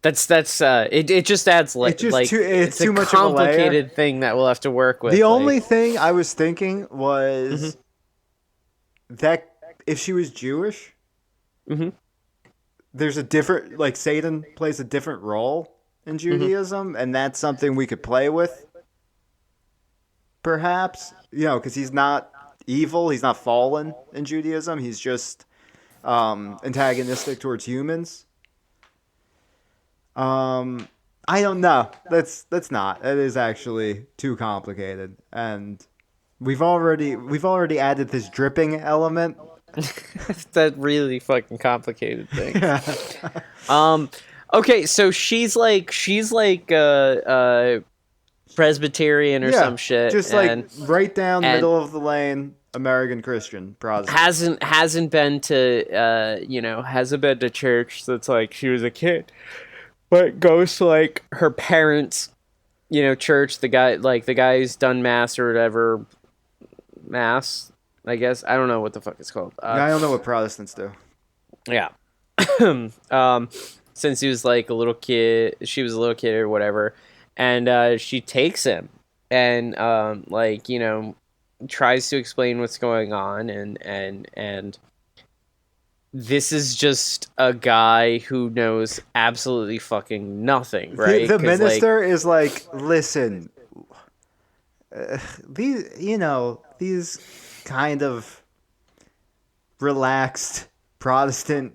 Speaker 2: That's it just adds
Speaker 1: It's just
Speaker 2: like
Speaker 1: it's too
Speaker 2: a
Speaker 1: much of a layer.
Speaker 2: complicated thing that we'll have to work with.
Speaker 1: The
Speaker 2: like,
Speaker 1: only thing I was thinking was that if she was Jewish,
Speaker 2: Mhm.
Speaker 1: there's a different, like, Satan plays a different role in Judaism, and that's something we could play with. Perhaps, because he's not evil, he's not fallen in Judaism. He's just antagonistic towards humans. I don't know. That's not. It is actually too complicated, and we've already added this dripping element.
Speaker 2: that really fucking complicated thing.
Speaker 1: Yeah.
Speaker 2: Okay, so she's like Presbyterian or some shit,
Speaker 1: just
Speaker 2: and
Speaker 1: like right down
Speaker 2: and
Speaker 1: middle of the lane, American Christian Protestant.
Speaker 2: hasn't been to hasn't been to church since like she was a kid, but goes to like her parents' church. The guy who's done mass or whatever, mass. I guess I don't know what the fuck it's called.
Speaker 1: I don't know what Protestants do.
Speaker 2: Yeah. since he was like a little kid. She was a little kid or whatever, and she takes him and like tries to explain what's going on, and this is just a guy who knows absolutely fucking nothing, right?
Speaker 1: The
Speaker 2: 'Cause, like,
Speaker 1: minister is like, listen, these kind of relaxed Protestant,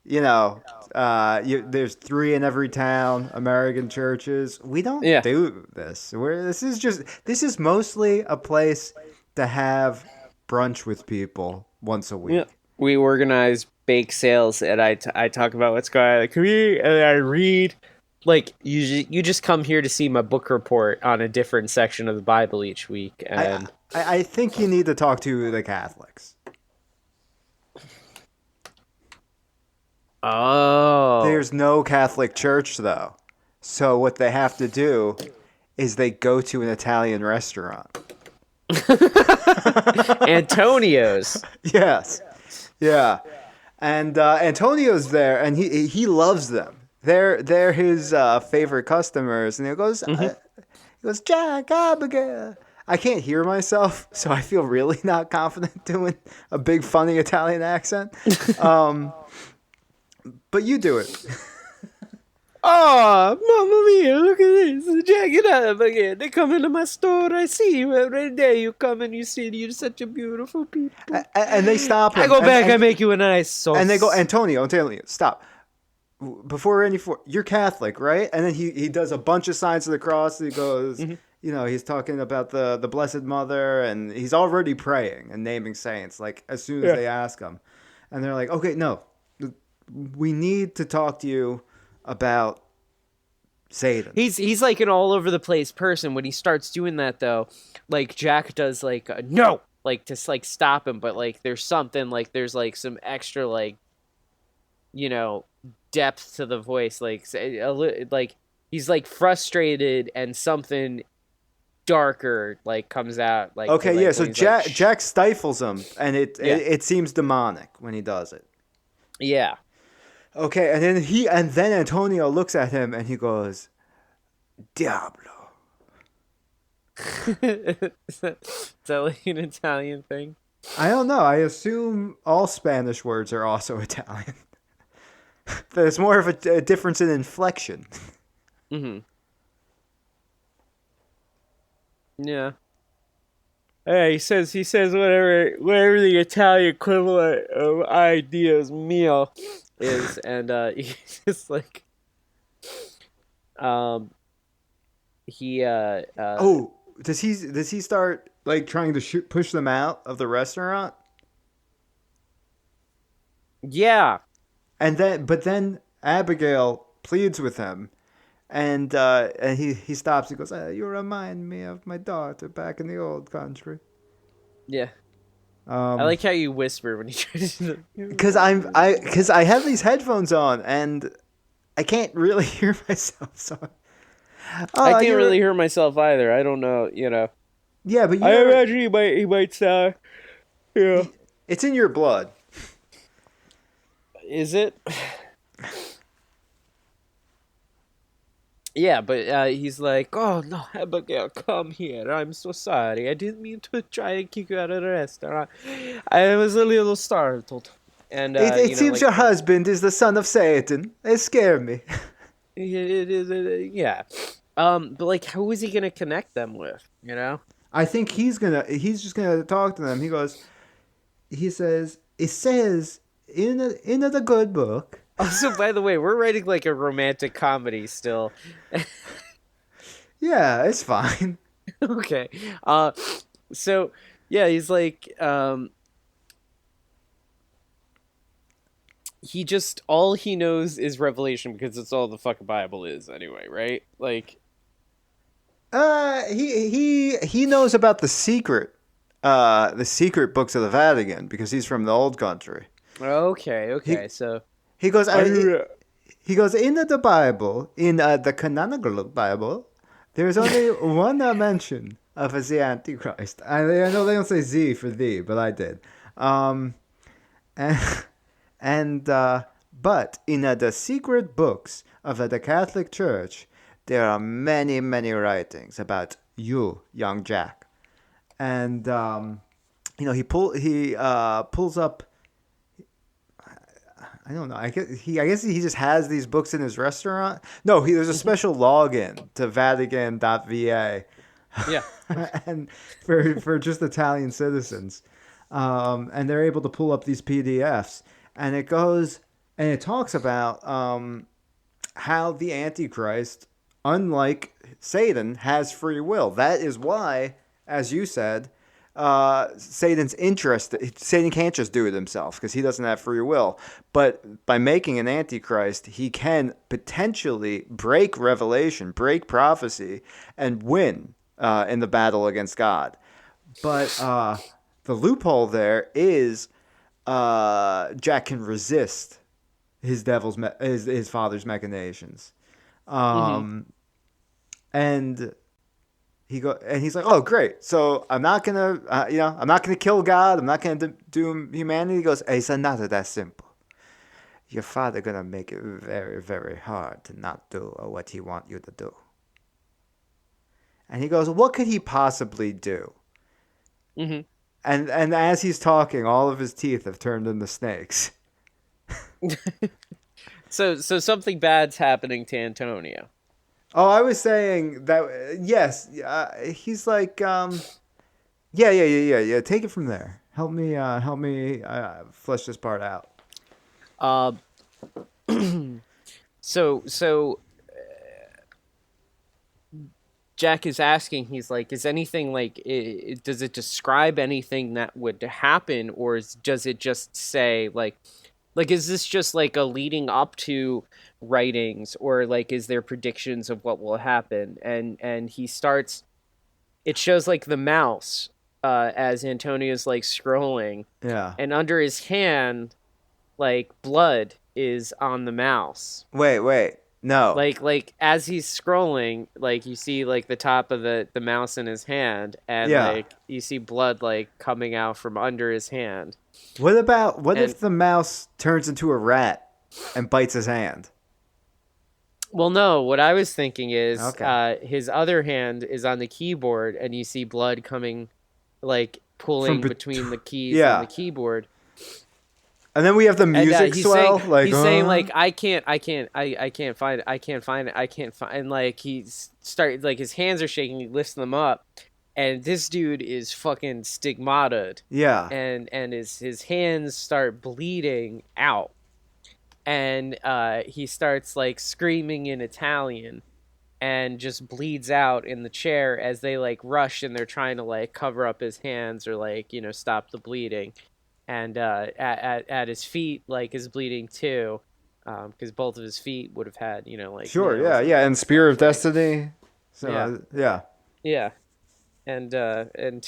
Speaker 1: there's 3 in every town, American churches. We don't
Speaker 2: yeah,
Speaker 1: do this. This is mostly a place to have brunch with people once a week.
Speaker 2: yeah. We organize bake sales, and I talk about what's going on in the community, and I read. Like you just come here to see my book report on a different section of the Bible each week, and
Speaker 1: I think you need to talk to the Catholics.
Speaker 2: oh,
Speaker 1: There's no Catholic church, though. So what they have to do is they go to an Italian restaurant.
Speaker 2: Antonio's.
Speaker 1: Yes. Yeah. And Antonio's there, and he loves them. They're his favorite customers. And he goes, Jack, Abigail. I can't hear myself, so I feel really not confident doing a big, funny Italian accent. But you do it.
Speaker 2: Oh, Mamma Mia, look at this. Jack it up again. They come into my store. I see you every day. You come and you see you're such a beautiful people.
Speaker 1: And they stop him.
Speaker 2: I go back, I make you a nice sauce.
Speaker 1: And they go, Antonio, stop. Before you're Catholic, right? And then he does a bunch of signs of the cross. He goes, he's talking about the Blessed Mother, and he's already praying and naming saints, like, as soon as they ask him. And they're like, okay, no, we need to talk to you about Satan.
Speaker 2: He's like an all over the place person. When he starts doing that, though, like Jack does, like no, like to like stop him, but like there's something like there's like some extra like depth to the voice, like he's like frustrated and something darker like comes out. Like
Speaker 1: okay,
Speaker 2: like,
Speaker 1: yeah. So Jack
Speaker 2: like,
Speaker 1: Jack stifles him, and it seems demonic when he does it.
Speaker 2: Yeah.
Speaker 1: Okay, and then Antonio looks at him and he goes, Diablo.
Speaker 2: Is that like an Italian thing?
Speaker 1: I don't know. I assume all Spanish words are also Italian. There's more of a difference in inflection.
Speaker 2: Mm-hmm. Yeah. Yeah, he says whatever the Italian equivalent of ideas meal is, and he's just like he
Speaker 1: does he start like trying to push them out of the restaurant?
Speaker 2: Yeah.
Speaker 1: But then Abigail pleads with him, and he stops. He goes, "You remind me of my daughter back in the old country."
Speaker 2: Yeah. I like how you whisper when you try to.
Speaker 1: Because I have these headphones on and I can't really hear myself. So
Speaker 2: I can't really hear myself either. I don't know.
Speaker 1: Yeah, but
Speaker 2: I imagine he might sound. Yeah.
Speaker 1: It's in your blood.
Speaker 2: Is it? Yeah, but he's like, "Oh no, Abigail, come here. I'm so sorry. I didn't mean to try and kick you out of the restaurant. I was a little startled." And
Speaker 1: it seems your husband is the son of Satan. It scared me.
Speaker 2: It is, yeah. But like, who is he gonna connect them with?
Speaker 1: I think he's just gonna talk to them. He says, it says in the good book.
Speaker 2: Also, by the way, we're writing like a romantic comedy still.
Speaker 1: Yeah, it's fine.
Speaker 2: Okay. So yeah, he's like, he just all he knows is Revelation because it's all the fucking Bible is anyway, right? Like,
Speaker 1: he knows about the secret books of the Vatican because he's from the old country.
Speaker 2: Okay. So
Speaker 1: he goes. He goes into the Bible, in the canonical Bible. There's only one mention of the Antichrist. I know they don't say Z for thee, but I did. But in the secret books of the Catholic Church, there are many, many writings about you, young Jack. And he pulls up. I don't know. I guess he just has these books in his restaurant. No, there's a special login to Vatican.va,
Speaker 2: Yeah.
Speaker 1: and for just Italian citizens, and they're able to pull up these PDFs, and it talks about how the Antichrist, unlike Satan, has free will. That is why, as you said, Satan's interested. Satan can't just do it himself because he doesn't have free will. But by making an Antichrist, he can potentially break revelation, break prophecy, and win in the battle against God. But the loophole there is Jack can resist his father's machinations,
Speaker 2: Hmm.
Speaker 1: and he's like, oh great, so I'm not gonna I'm not gonna kill God, I'm not gonna do humanity. He goes, it's not that simple. Your father gonna make it very, very hard to not do what he want you to do. And he goes, what could he possibly do?
Speaker 2: Hmm.
Speaker 1: And as he's talking, all of his teeth have turned into snakes.
Speaker 2: So something bad's happening to Antonio.
Speaker 1: Oh, I was saying that yes, he's like, yeah. Take it from there. Help me flesh this part out.
Speaker 2: Uh, so Jack is asking. He's like, is anything like? Does it describe anything that would happen, or does it just say like is this just like a leading up to writings, or like is there predictions of what will happen? And he starts. It shows like the mouse as Antonio's like scrolling,
Speaker 1: Yeah.
Speaker 2: and under his hand, like blood is on the mouse.
Speaker 1: Wait. No.
Speaker 2: Like as he's scrolling, like you see like the top of the mouse in his hand, and
Speaker 1: Yeah.
Speaker 2: like you see blood like coming out from under his hand.
Speaker 1: What
Speaker 2: And
Speaker 1: if the mouse turns into a rat and bites his hand?
Speaker 2: well, no, what I was thinking is
Speaker 1: Okay.
Speaker 2: his other hand is on the keyboard, and you see blood coming, like
Speaker 1: From
Speaker 2: pulling
Speaker 1: bet-
Speaker 2: between the keys on the
Speaker 1: yeah.
Speaker 2: keyboard.
Speaker 1: And then we have the
Speaker 2: And
Speaker 1: music swell, like
Speaker 2: he's saying like I can't find it, I can't find, and like he's start like his hands are shaking, he lifts them up, and this dude is fucking stigmata'd,
Speaker 1: yeah.
Speaker 2: and his hands start bleeding out, and he starts like screaming in Italian, and just bleeds out in the chair as they like rush and they're trying to like cover up his hands or like stop the bleeding, and at his feet like is bleeding too, because both of his feet would have had like
Speaker 1: Sure,
Speaker 2: nails in
Speaker 1: yeah,
Speaker 2: them
Speaker 1: and
Speaker 2: and
Speaker 1: Spear
Speaker 2: stuff,
Speaker 1: of
Speaker 2: right?
Speaker 1: Destiny. So
Speaker 2: Yeah,
Speaker 1: yeah.
Speaker 2: yeah. And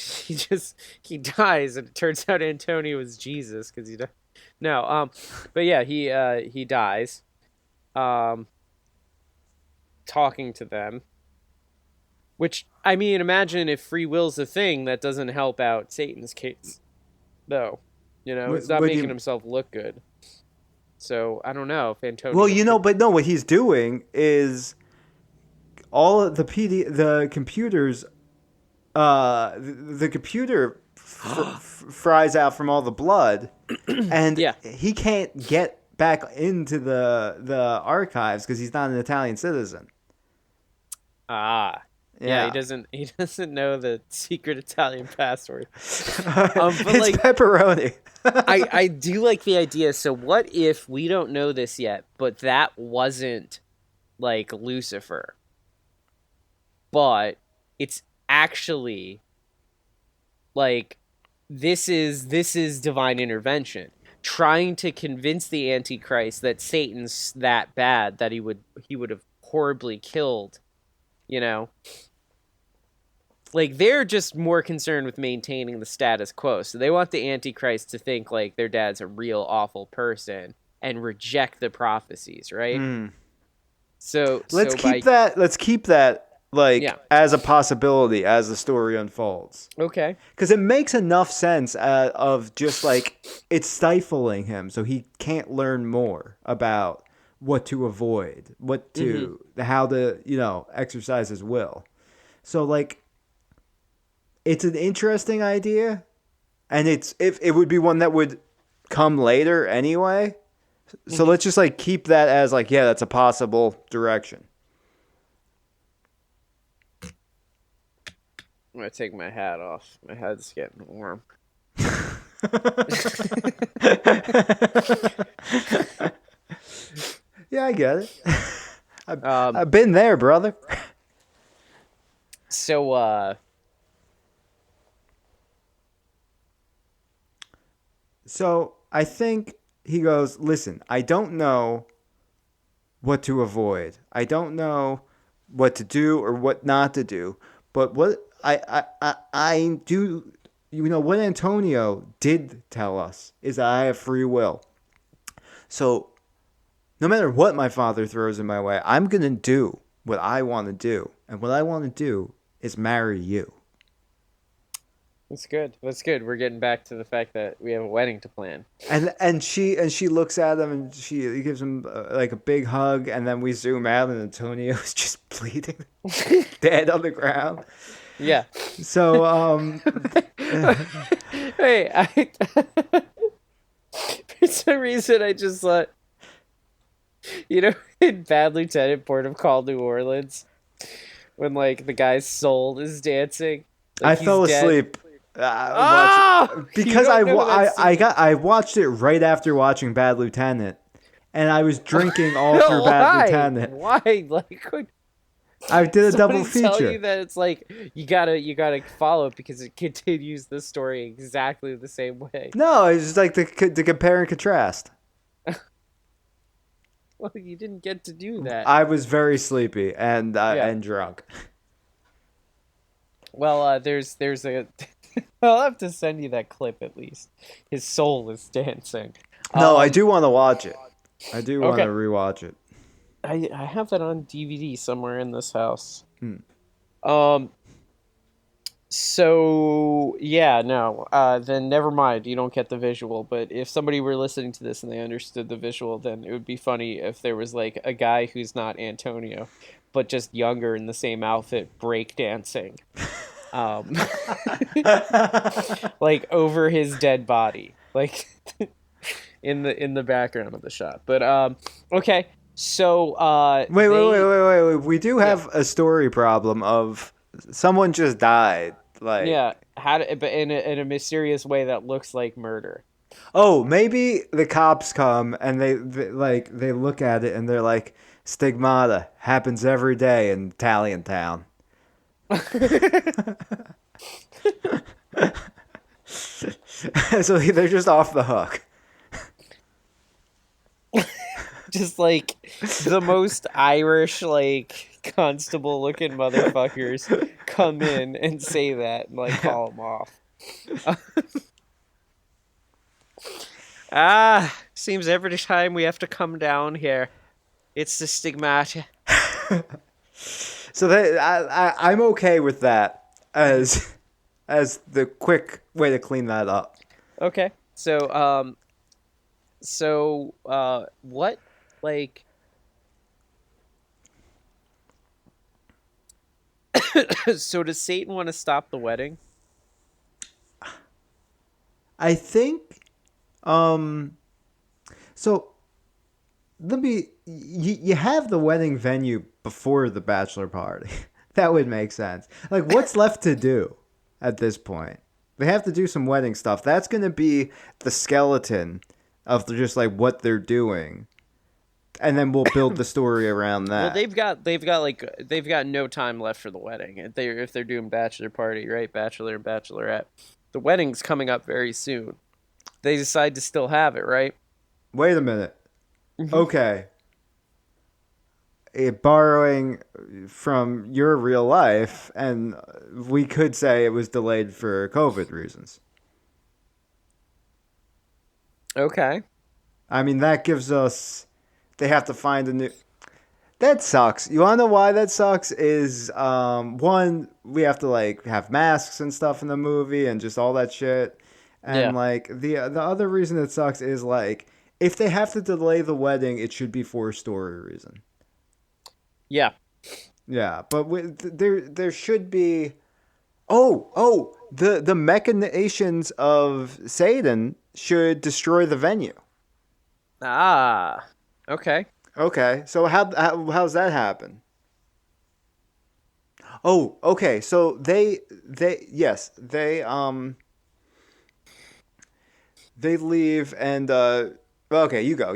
Speaker 2: he dies, and it turns out Antonio was Jesus because he died. No, but yeah, he dies, um, talking to them. Which, I mean, imagine if free will's a thing, that doesn't help out Satan's case, though. He's not
Speaker 1: What do
Speaker 2: making
Speaker 1: you?
Speaker 2: himself look good. So I don't know if
Speaker 1: Well,
Speaker 2: Antonio could.
Speaker 1: but no, what he's doing is all of the computers, the computer fries out from all the blood, and
Speaker 2: Yeah.
Speaker 1: he can't get back into the archives because he's not an Italian citizen.
Speaker 2: Ah. Yeah, he
Speaker 1: Yeah.
Speaker 2: doesn't. He doesn't know the secret Italian password. But
Speaker 1: It's
Speaker 2: like,
Speaker 1: pepperoni.
Speaker 2: I do like the idea. So what if we don't know this yet, but that wasn't like Lucifer, but it's actually like this is divine intervention, trying to convince the Antichrist that Satan's that bad that he would have horribly killed, you know like they're just more concerned with maintaining the status quo, so they want the Antichrist to think like their dad's a real awful person and reject the prophecies, right?
Speaker 1: Mm.
Speaker 2: so
Speaker 1: Let's
Speaker 2: so
Speaker 1: keep
Speaker 2: by
Speaker 1: that. Let's keep that like
Speaker 2: Yeah.
Speaker 1: as a possibility as the story unfolds.
Speaker 2: Okay.
Speaker 1: Because it makes enough sense of just like it's stifling him, so he can't learn more about what to avoid, what
Speaker 2: Mm-hmm.
Speaker 1: to, how to, exercise his will. So like, it's an interesting idea, and it's if it would be one that would come later anyway. So
Speaker 2: Mm-hmm.
Speaker 1: let's just like keep that as like, yeah, that's a possible direction.
Speaker 2: I'm gonna take my hat off. My head's getting warm.
Speaker 1: Yeah, I get it. I've,
Speaker 2: um.
Speaker 1: I've been there, brother.
Speaker 2: So
Speaker 1: So I think he goes, listen, I don't know what to avoid. I don't know what to do or what not to do. But what I do, what Antonio did tell us is that I have free will. So no matter what my father throws in my way, I'm going to do what I want to do. And what I want to do is marry you.
Speaker 2: That's good. That's good. We're getting back to the fact that we have a wedding to plan.
Speaker 1: And she looks at him and she gives him like a big hug, and then we zoom out and Antonio is just bleeding, dead on the ground.
Speaker 2: Yeah.
Speaker 1: So
Speaker 2: Hey, for some reason I just thought, in Bad Lieutenant, Port of Call, New Orleans, when like the guy's soul is dancing,
Speaker 1: I
Speaker 2: like he's
Speaker 1: fell
Speaker 2: dead.
Speaker 1: asleep
Speaker 2: Oh, you
Speaker 1: because
Speaker 2: don't know that
Speaker 1: I watched it right after watching Bad Lieutenant, and I was drinking all
Speaker 2: scene.
Speaker 1: through Bad
Speaker 2: Why?
Speaker 1: Lieutenant.
Speaker 2: Why? Like,
Speaker 1: I did a double
Speaker 2: somebody tell you
Speaker 1: feature.
Speaker 2: that it's like you gotta follow it because it continues the story exactly the same way.
Speaker 1: No, it's just like the compare and contrast.
Speaker 2: Well, you didn't get to do that.
Speaker 1: I was very sleepy and
Speaker 2: Yeah.
Speaker 1: and drunk.
Speaker 2: Well, there's a. I'll have to send you that clip at least. His soul is dancing.
Speaker 1: No, I do want to watch it. I do want
Speaker 2: Okay.
Speaker 1: to rewatch it.
Speaker 2: I have that on DVD somewhere in this house.
Speaker 1: Hmm.
Speaker 2: Um. So yeah, no. Then never mind. You don't get the visual. But if somebody were listening to this and they understood the visual, then it would be funny if there was like a guy who's not Antonio, but just younger in the same outfit, breakdancing, um, like over his dead body, like in the background of the shot. But okay. So
Speaker 1: Wait. We do have a story problem of someone just died. Like,
Speaker 2: yeah, but in a mysterious way that looks like murder.
Speaker 1: oh, maybe the cops come and they look at it and they're like, stigmata happens every day in Italian town. So they're just off the hook.
Speaker 2: Just like the most Irish, like constable looking motherfuckers come in and say that and like call them off. Seems every time we have to come down here, it's the stigmata.
Speaker 1: So I'm okay with that as the quick way to clean that up.
Speaker 2: Okay, what, like, so does Satan want to stop the wedding?
Speaker 1: I think, so let me. You have the wedding venue before the bachelor party. That would make sense. Like, what's left to do at this point? They have to do some wedding stuff. That's going to be the skeleton of just like what they're doing, and then we'll build the story around
Speaker 2: Well,
Speaker 1: that.
Speaker 2: they've got no time left for the wedding. If they're doing bachelor party, right? Bachelor and bachelorette. The wedding's coming up very soon. They decide to still have it, right?
Speaker 1: Wait a minute. Okay. Borrowing from your real life, and we could say it was delayed for COVID reasons.
Speaker 2: Okay.
Speaker 1: I mean, that gives us. They have to find a new. That sucks. You wanna know why that sucks? Is one, we have to like have masks and stuff in the movie and just all that shit. And
Speaker 2: Yeah.
Speaker 1: like the other reason it sucks is like if they have to delay the wedding, it should be for a story reason.
Speaker 2: Yeah.
Speaker 1: Yeah, but there should be. Oh, the machinations of Satan should destroy the venue.
Speaker 2: Ah. Okay.
Speaker 1: Okay, so how's that happen? Oh, okay. So they yes, they leave and okay, you go.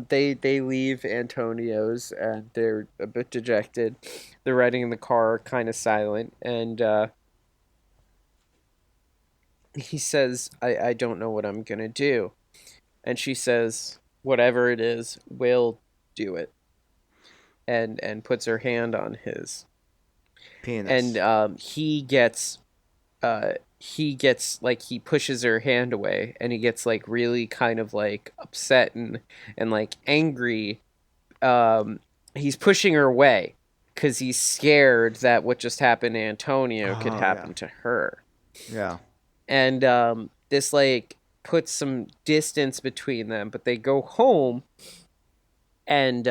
Speaker 2: They leave Antonio's and they're a bit dejected. They're riding in the car, kind of silent, and he says, I don't know what I'm gonna do. And she says, whatever it is, we'll do it. And puts her hand on his. And
Speaker 1: Penis.
Speaker 2: he gets like he pushes her hand away and he gets like really kind of like upset and like angry. He's pushing her away because he's scared that what just happened to Antonio could
Speaker 1: Oh yeah.
Speaker 2: happen to her.
Speaker 1: Yeah.
Speaker 2: And this like puts some distance between them, but they go home and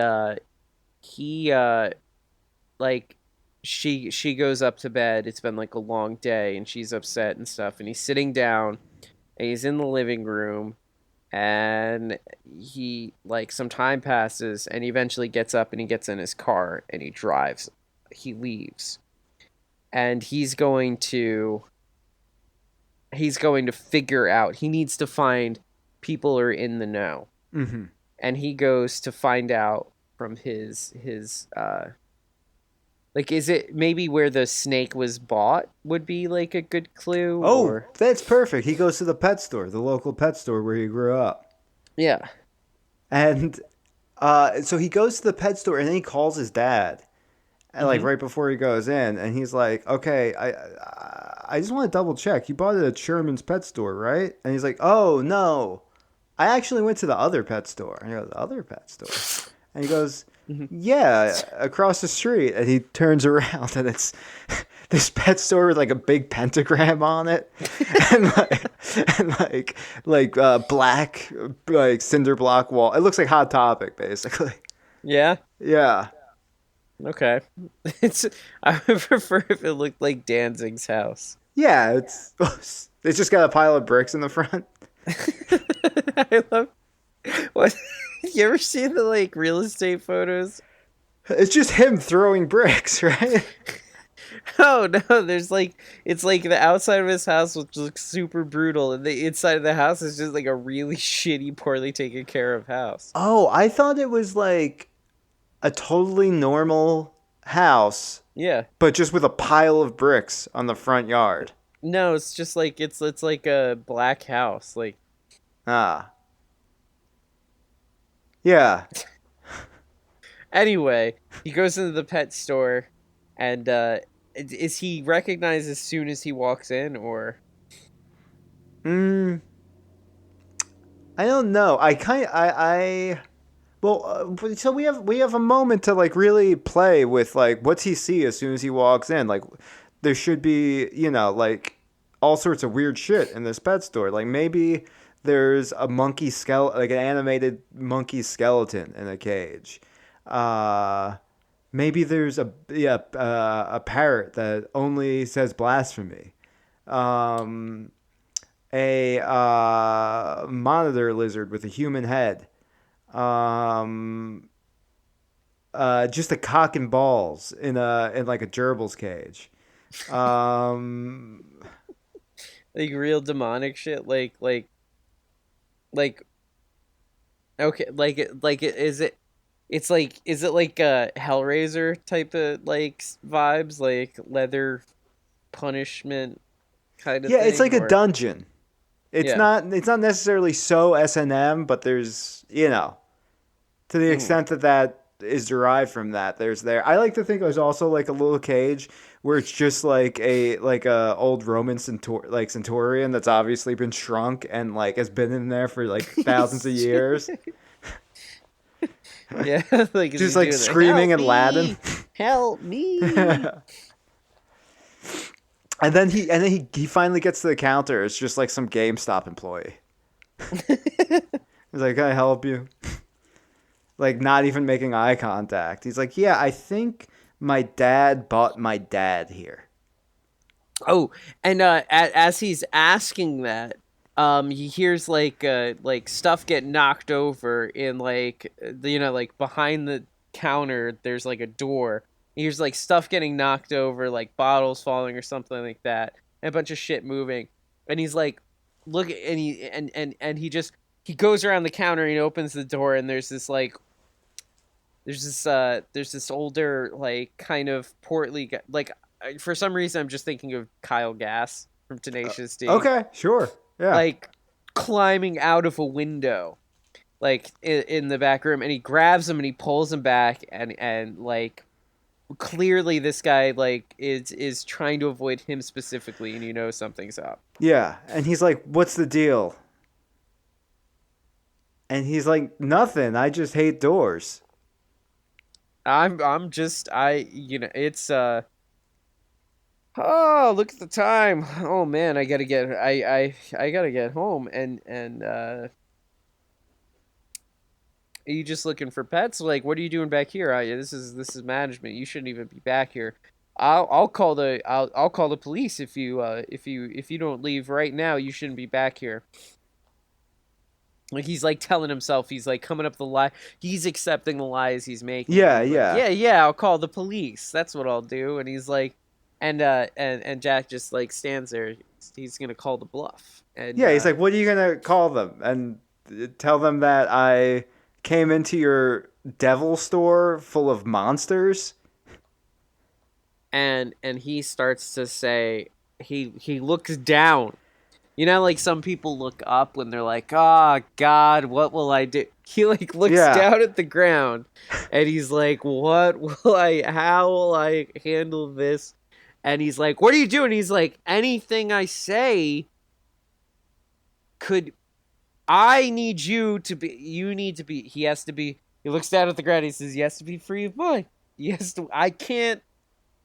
Speaker 2: he like she goes up to bed. It's been like a long day and she's upset and stuff, and he's sitting down and he's in the living room, and he like some time passes and he eventually gets up and he gets in his car and he leaves, and he's going to figure out, he needs to find people who are in the know,
Speaker 1: Mm-hmm.
Speaker 2: and he goes to find out from his like, is it maybe where the snake was bought would be like a good clue,
Speaker 1: Oh,
Speaker 2: or
Speaker 1: that's perfect. He goes to the pet store, the local pet store where he grew up.
Speaker 2: yeah.
Speaker 1: And so he goes to the pet store and then he calls his dad. And like
Speaker 2: Mm-hmm.
Speaker 1: right before he goes in, and he's like, "Okay, I just want to double check. You bought it at Sherman's pet store, right?" And he's like, "Oh no, I actually went to the other pet store." And he goes, "The other pet store?" And he goes,
Speaker 2: Mm-hmm.
Speaker 1: "Yeah, across the street." And he turns around, and it's this pet store with like a big pentagram on it, and like black like cinder block wall. It looks like Hot Topic, basically.
Speaker 2: Yeah.
Speaker 1: Yeah.
Speaker 2: Okay. It's I would prefer if it looked like Danzig's house.
Speaker 1: Yeah, it's just got a pile of bricks in the front.
Speaker 2: I love what you ever see the like real estate photos?
Speaker 1: It's just him throwing bricks, right?
Speaker 2: Oh no, there's like it's like the outside of his house which looks super brutal and the inside of the house is just like a really shitty, poorly taken care of house.
Speaker 1: Oh, I thought it was like a totally normal house,
Speaker 2: Yeah.
Speaker 1: but just with a pile of bricks on the front yard.
Speaker 2: No, it's just like it's like a black house. Like
Speaker 1: Ah, yeah.
Speaker 2: anyway, he goes into the pet store and is he recognized as soon as he walks in, or
Speaker 1: Mm, I don't know. I well, so we have a moment to like really play with like what's he see as soon as he walks in. Like there should be, like all sorts of weird shit in this pet store. Like maybe there's a monkey skeleton, like an animated monkey skeleton in a cage. Uh Maybe there's a parrot that only says blasphemy. Um a monitor lizard with a human head. Um, just a cock and balls in like a gerbil's cage. Um,
Speaker 2: like real demonic shit? Like okay, is it? It's like, is it like a Hellraiser type of like vibes, like leather punishment kind of
Speaker 1: yeah, it's
Speaker 2: thing,
Speaker 1: like a
Speaker 2: or
Speaker 1: dungeon. It's
Speaker 2: yeah,
Speaker 1: not it's not necessarily so S&M, but there's to the
Speaker 2: mm,
Speaker 1: extent that that is derived from that, there's there. I like to think there's also like a little cage where it's just like a old Roman centurion that's obviously been shrunk and like has been in there for like thousands of years.
Speaker 2: Yeah, like is he
Speaker 1: Just like
Speaker 2: doing the
Speaker 1: screaming
Speaker 2: help
Speaker 1: in Latin.
Speaker 2: me, help me?
Speaker 1: And then he finally gets to the counter. It's just like some GameStop employee. He's like, "Can I help you?" Like not even making eye contact. He's like, "Yeah, I think my dad bought my dad here."
Speaker 2: Oh, and as he's asking that, he hears like stuff get knocked over in like like behind the counter. There's like a door. He hears like stuff getting knocked over, like bottles falling or something like that, and a bunch of shit moving. And he's like, look, and he goes around the counter and he opens the door, and there's this older like kind of portly guy, like for some reason I'm just thinking of Kyle Gass from Tenacious D,
Speaker 1: Okay, sure. Yeah.
Speaker 2: like climbing out of a window like in the back room, and he grabs him and he pulls him back, and like clearly this guy like is trying to avoid him specifically, and something's up.
Speaker 1: Yeah. And he's like, "What's the deal?" And he's like, "Nothing. I just hate doors."
Speaker 2: I'm just it's oh, look at the time. Oh man, I gotta get home. And are you just looking for pets? Like, what are you doing back here? This is management. You shouldn't even be back here. I'll call the police if you don't leave right now. You shouldn't be back here. Like he's like telling himself, he's like coming up the lie. He's accepting the lies he's making.
Speaker 1: Yeah,
Speaker 2: He's like,
Speaker 1: yeah.
Speaker 2: yeah. I'll call the police. That's what I'll do. And he's like, and Jack just like stands there. He's gonna call the bluff. And
Speaker 1: Yeah, he's like, "What are you gonna call them?" And tell them that I came into your devil store full of monsters.
Speaker 2: and he starts to say, he looks down. Like some people look up when they're like, "Oh God, what will I do?" He like looks
Speaker 1: Yeah.
Speaker 2: down at the ground, and he's like, "What will I? How will I handle this?" And he's like, "What are you doing?" He's like, "Anything I say could. I need you to be. You need to be. He has to be." He looks down at the ground. He says, "He has to be free of mine. He has to. I can't.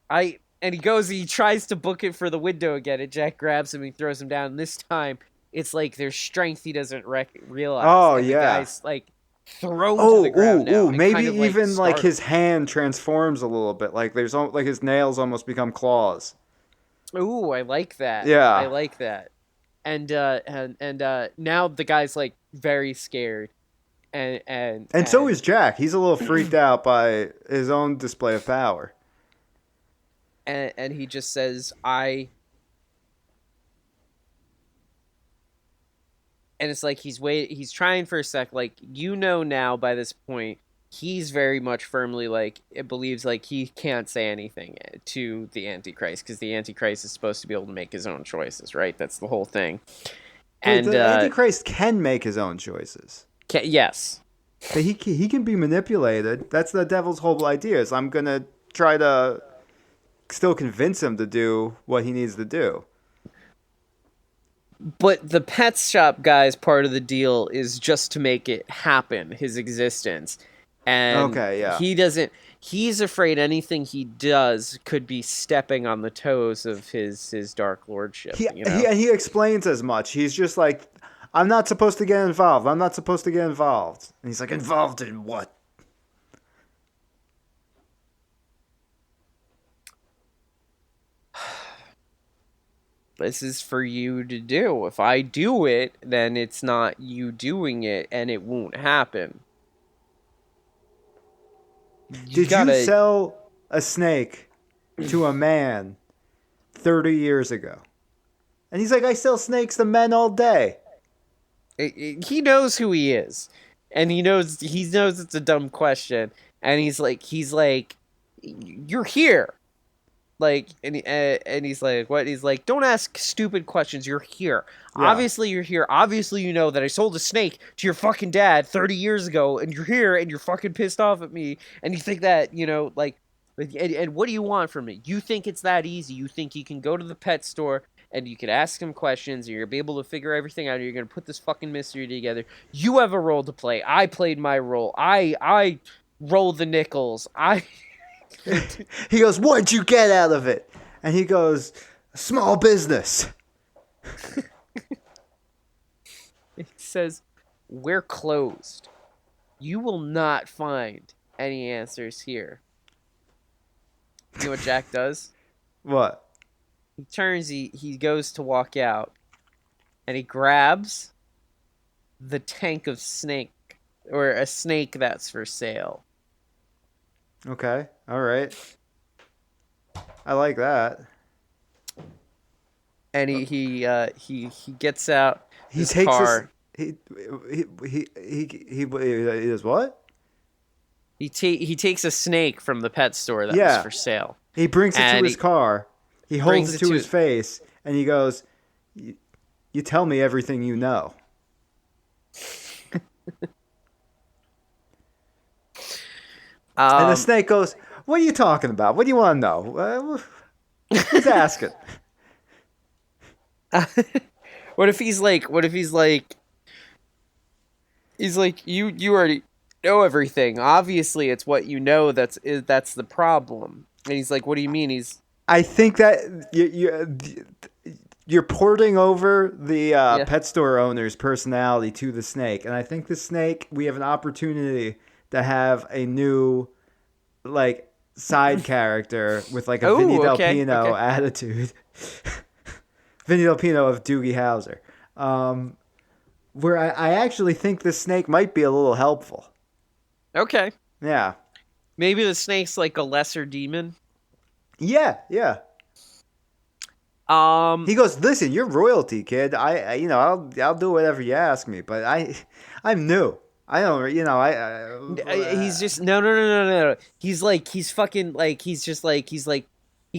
Speaker 2: I." And he goes, he tries to book it for the window again, and Jack grabs him and throws him down. And this time, it's like there's strength he doesn't realize.
Speaker 1: Oh,
Speaker 2: and
Speaker 1: yeah.
Speaker 2: the guy's like thrown to
Speaker 1: Oh,
Speaker 2: the ground now. And
Speaker 1: maybe
Speaker 2: kind of,
Speaker 1: even like his
Speaker 2: startled.
Speaker 1: hand transforms a little bit. Like like his nails almost become claws.
Speaker 2: Ooh, I like that. I
Speaker 1: Yeah.
Speaker 2: like that. And now the guy's like very scared,
Speaker 1: And so is Jack. He's a little freaked out by his own display of power.
Speaker 2: and he just says, "I." And it's like he's trying for a sec, like now by this point he's very much firmly like it believes like he can't say anything to the Antichrist, because the Antichrist is supposed to be able to make his own choices, right? That's the whole thing.
Speaker 1: Wait,
Speaker 2: And
Speaker 1: the Antichrist can make his own choices.
Speaker 2: yes.
Speaker 1: But he can be manipulated. That's the devil's whole idea. Is I'm gonna try to still convince him to do what he needs to do.
Speaker 2: But the pet shop guy's part of the deal is just to make it happen, his existence. And
Speaker 1: Okay, yeah.
Speaker 2: he's afraid anything he does could be stepping on the toes of his dark lordship.
Speaker 1: He explains as much. He's just like, "I'm not supposed to get involved. I'm not supposed to get involved." And he's like, "Involved in what?"
Speaker 2: This is for you to do. If I do it, then it's not you doing it, and it won't happen.
Speaker 1: Did you sell a snake to a man 30 years ago? And he's like, "I sell snakes to men all day."
Speaker 2: He knows who he is, and he knows it's a dumb question, and he's like, "You're here." Like, and he's like, "What?" He's like, "Don't ask stupid questions. You're here.
Speaker 1: Yeah.
Speaker 2: Obviously, you're here. Obviously, you know that I sold a snake to your fucking dad 30 years ago, and you're here, and you're fucking pissed off at me, and you think that, and what do you want from me? You think it's that easy? You think you can go to the pet store and you could ask him questions, and you're gonna be able to figure everything out. And you're gonna put this fucking mystery together. You have a role to play. I played my role. I rolled the nickels. I
Speaker 1: He goes, "What'd you get out of it?" And he goes, "Small business."
Speaker 2: He says, "We're closed. You will not find any answers here." You know what Jack does?
Speaker 1: What?
Speaker 2: He turns, he goes to walk out, and he grabs the tank of snake, or a snake that's for sale.
Speaker 1: Okay. All right. I like that.
Speaker 2: And he gets out
Speaker 1: He
Speaker 2: his
Speaker 1: takes
Speaker 2: car.
Speaker 1: this. He does what?
Speaker 2: He takes a snake from the pet store that was
Speaker 1: Yeah.
Speaker 2: for sale.
Speaker 1: He brings it to
Speaker 2: And
Speaker 1: his car. He holds
Speaker 2: brings
Speaker 1: it
Speaker 2: it
Speaker 1: to
Speaker 2: to
Speaker 1: his face, and he goes, "You tell me everything you know." And the snake goes, "What are you talking about? What do you want to know? Who's asking?"
Speaker 2: What if he's like you already know everything. Obviously it's what you know that's the problem. And he's like, what do you mean?
Speaker 1: I think that you're porting over the
Speaker 2: Yeah.
Speaker 1: pet store owner's personality to the snake, and I think the snake, we have an opportunity to have a new, like, side character with like a
Speaker 2: Oh,
Speaker 1: Vinny Del
Speaker 2: okay,
Speaker 1: Pino
Speaker 2: okay.
Speaker 1: attitude. Vinny Del Pino of Doogie Howser. Where I actually think this snake might be a little helpful.
Speaker 2: Okay.
Speaker 1: Yeah.
Speaker 2: Maybe the snake's like a lesser demon.
Speaker 1: Yeah, yeah. He goes, "Listen, you're royalty, kid. I'll do whatever you ask me, but I'm new. I don't,
Speaker 2: He's just no. He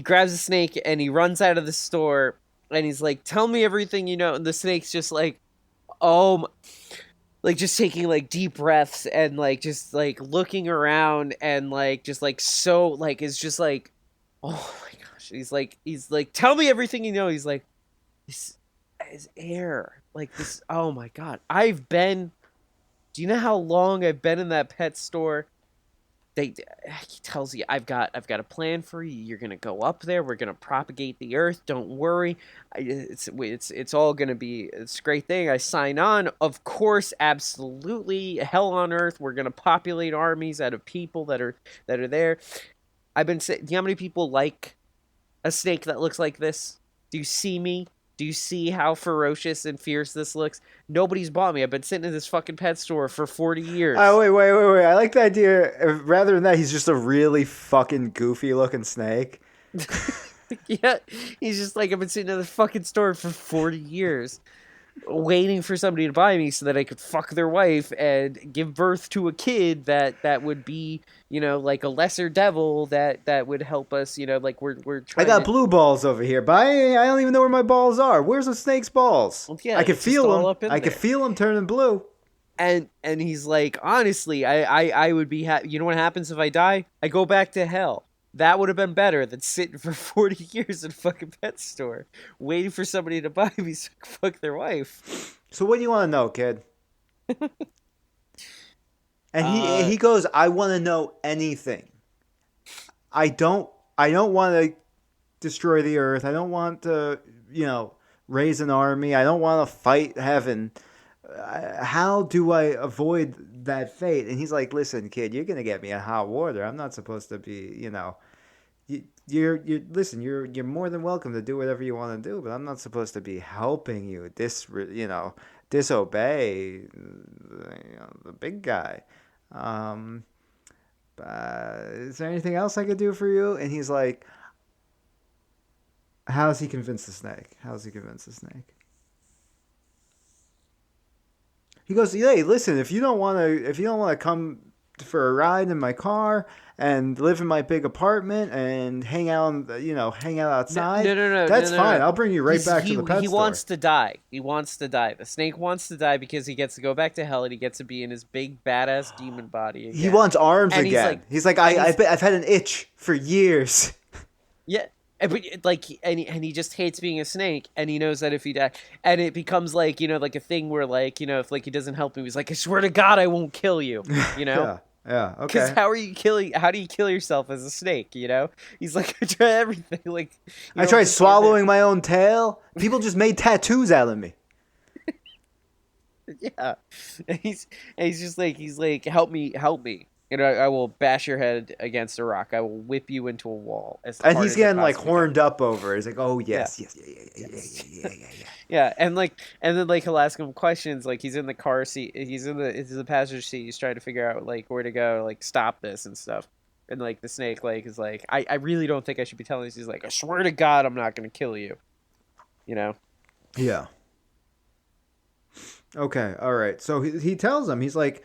Speaker 2: grabs a snake and he runs out of the store and he's like, "Tell me everything you know." And the snake's just like, like just taking like deep breaths and like just like looking around and like just like so like is just like, oh my gosh. He's like, "Tell me everything you know." He's like, this is air. Like this. Oh my god. Do you know how long I've been in that pet store? He tells you, I've got a plan for you. You're gonna go up there. We're gonna propagate the earth. Don't worry. It's all gonna be a great thing. I sign on. Of course, absolutely. Hell on earth. We're gonna populate armies out of people that are there. I've been saying. Do you know how many people like a snake that looks like this? Do you see me? Do you see how ferocious and fierce this looks? Nobody's bought me. I've been sitting in this fucking pet store for 40 years.
Speaker 1: Oh, wait. I like the idea. Rather than that, he's just a really fucking goofy looking snake.
Speaker 2: Yeah, he's just like, I've been sitting in the fucking store for 40 years, waiting for somebody to buy me so that I could fuck their wife and give birth to a kid that would be, like a lesser devil that would help us, like we're
Speaker 1: I
Speaker 2: trying
Speaker 1: got
Speaker 2: to...
Speaker 1: blue balls over here, but I don't even know where my balls are. Where's the snake's balls?
Speaker 2: Well, yeah,
Speaker 1: I can
Speaker 2: it's just
Speaker 1: feel
Speaker 2: all
Speaker 1: them.
Speaker 2: up in
Speaker 1: I can
Speaker 2: there.
Speaker 1: feel them turning blue.
Speaker 2: And he's like, honestly, I would be happy. You know what happens if I die? I go back to hell. That would have been better than sitting for 40 years in a fucking pet store, waiting for somebody to buy me so I can fuck their wife.
Speaker 1: So what do you want to know, kid? And he
Speaker 2: Uh,
Speaker 1: goes, "I want to know anything. I don't want to destroy the earth. I don't want to, raise an army. I don't want to fight heaven. How do I avoid that fate?" And he's like, "Listen, kid, you're gonna get me in hot water. I'm not supposed to be, You're listen. You're more than welcome to do whatever you want to do, but I'm not supposed to be helping you disobey the big guy. Is there anything else I could do for you?" And he's like, "How does he convince the snake? He goes, "Hey, listen, if you don't want to come for a ride in my car and live in my big apartment and hang out, hang out outside, that's fine. I'll bring you right back to the pet store."
Speaker 2: He wants to die. He wants to die. The snake wants to die because he gets to go back to hell and he gets to be in his big badass demon body again.
Speaker 1: He wants arms
Speaker 2: And
Speaker 1: again. He's like, I've had an itch for years.
Speaker 2: Yeah. and he just hates being a snake, and he knows that if he die, and it becomes like, like a thing where, like, if like he doesn't help him, he's like, I swear to God, I won't kill you, you know.
Speaker 1: Yeah. Yeah.
Speaker 2: Because
Speaker 1: Okay.
Speaker 2: how do you kill yourself as a snake, He's like, I try everything, like,
Speaker 1: I tried
Speaker 2: just stand there.
Speaker 1: swallowing my own tail. People just made tattoos out of me.
Speaker 2: Yeah. And he's just like, help me, help me. I will bash your head against a rock. I will whip you into a wall as
Speaker 1: And
Speaker 2: hard
Speaker 1: he's
Speaker 2: as I
Speaker 1: getting like
Speaker 2: possibly can.
Speaker 1: horned up over it. He's like, oh
Speaker 2: Yeah.
Speaker 1: yes, yes, yeah, yeah, yeah, yeah,
Speaker 2: Yes.
Speaker 1: yeah, yeah, yeah, yeah.
Speaker 2: Yeah, and then like he'll ask him questions, like he's in the car seat, he's in the passenger seat, he's trying to figure out like where to go, like stop this and stuff. And like the snake like is like, I really don't think I should be telling this. He's like, I swear to God, I'm not gonna kill you. You know?
Speaker 1: Yeah. Okay. All right. So he tells him, he's like,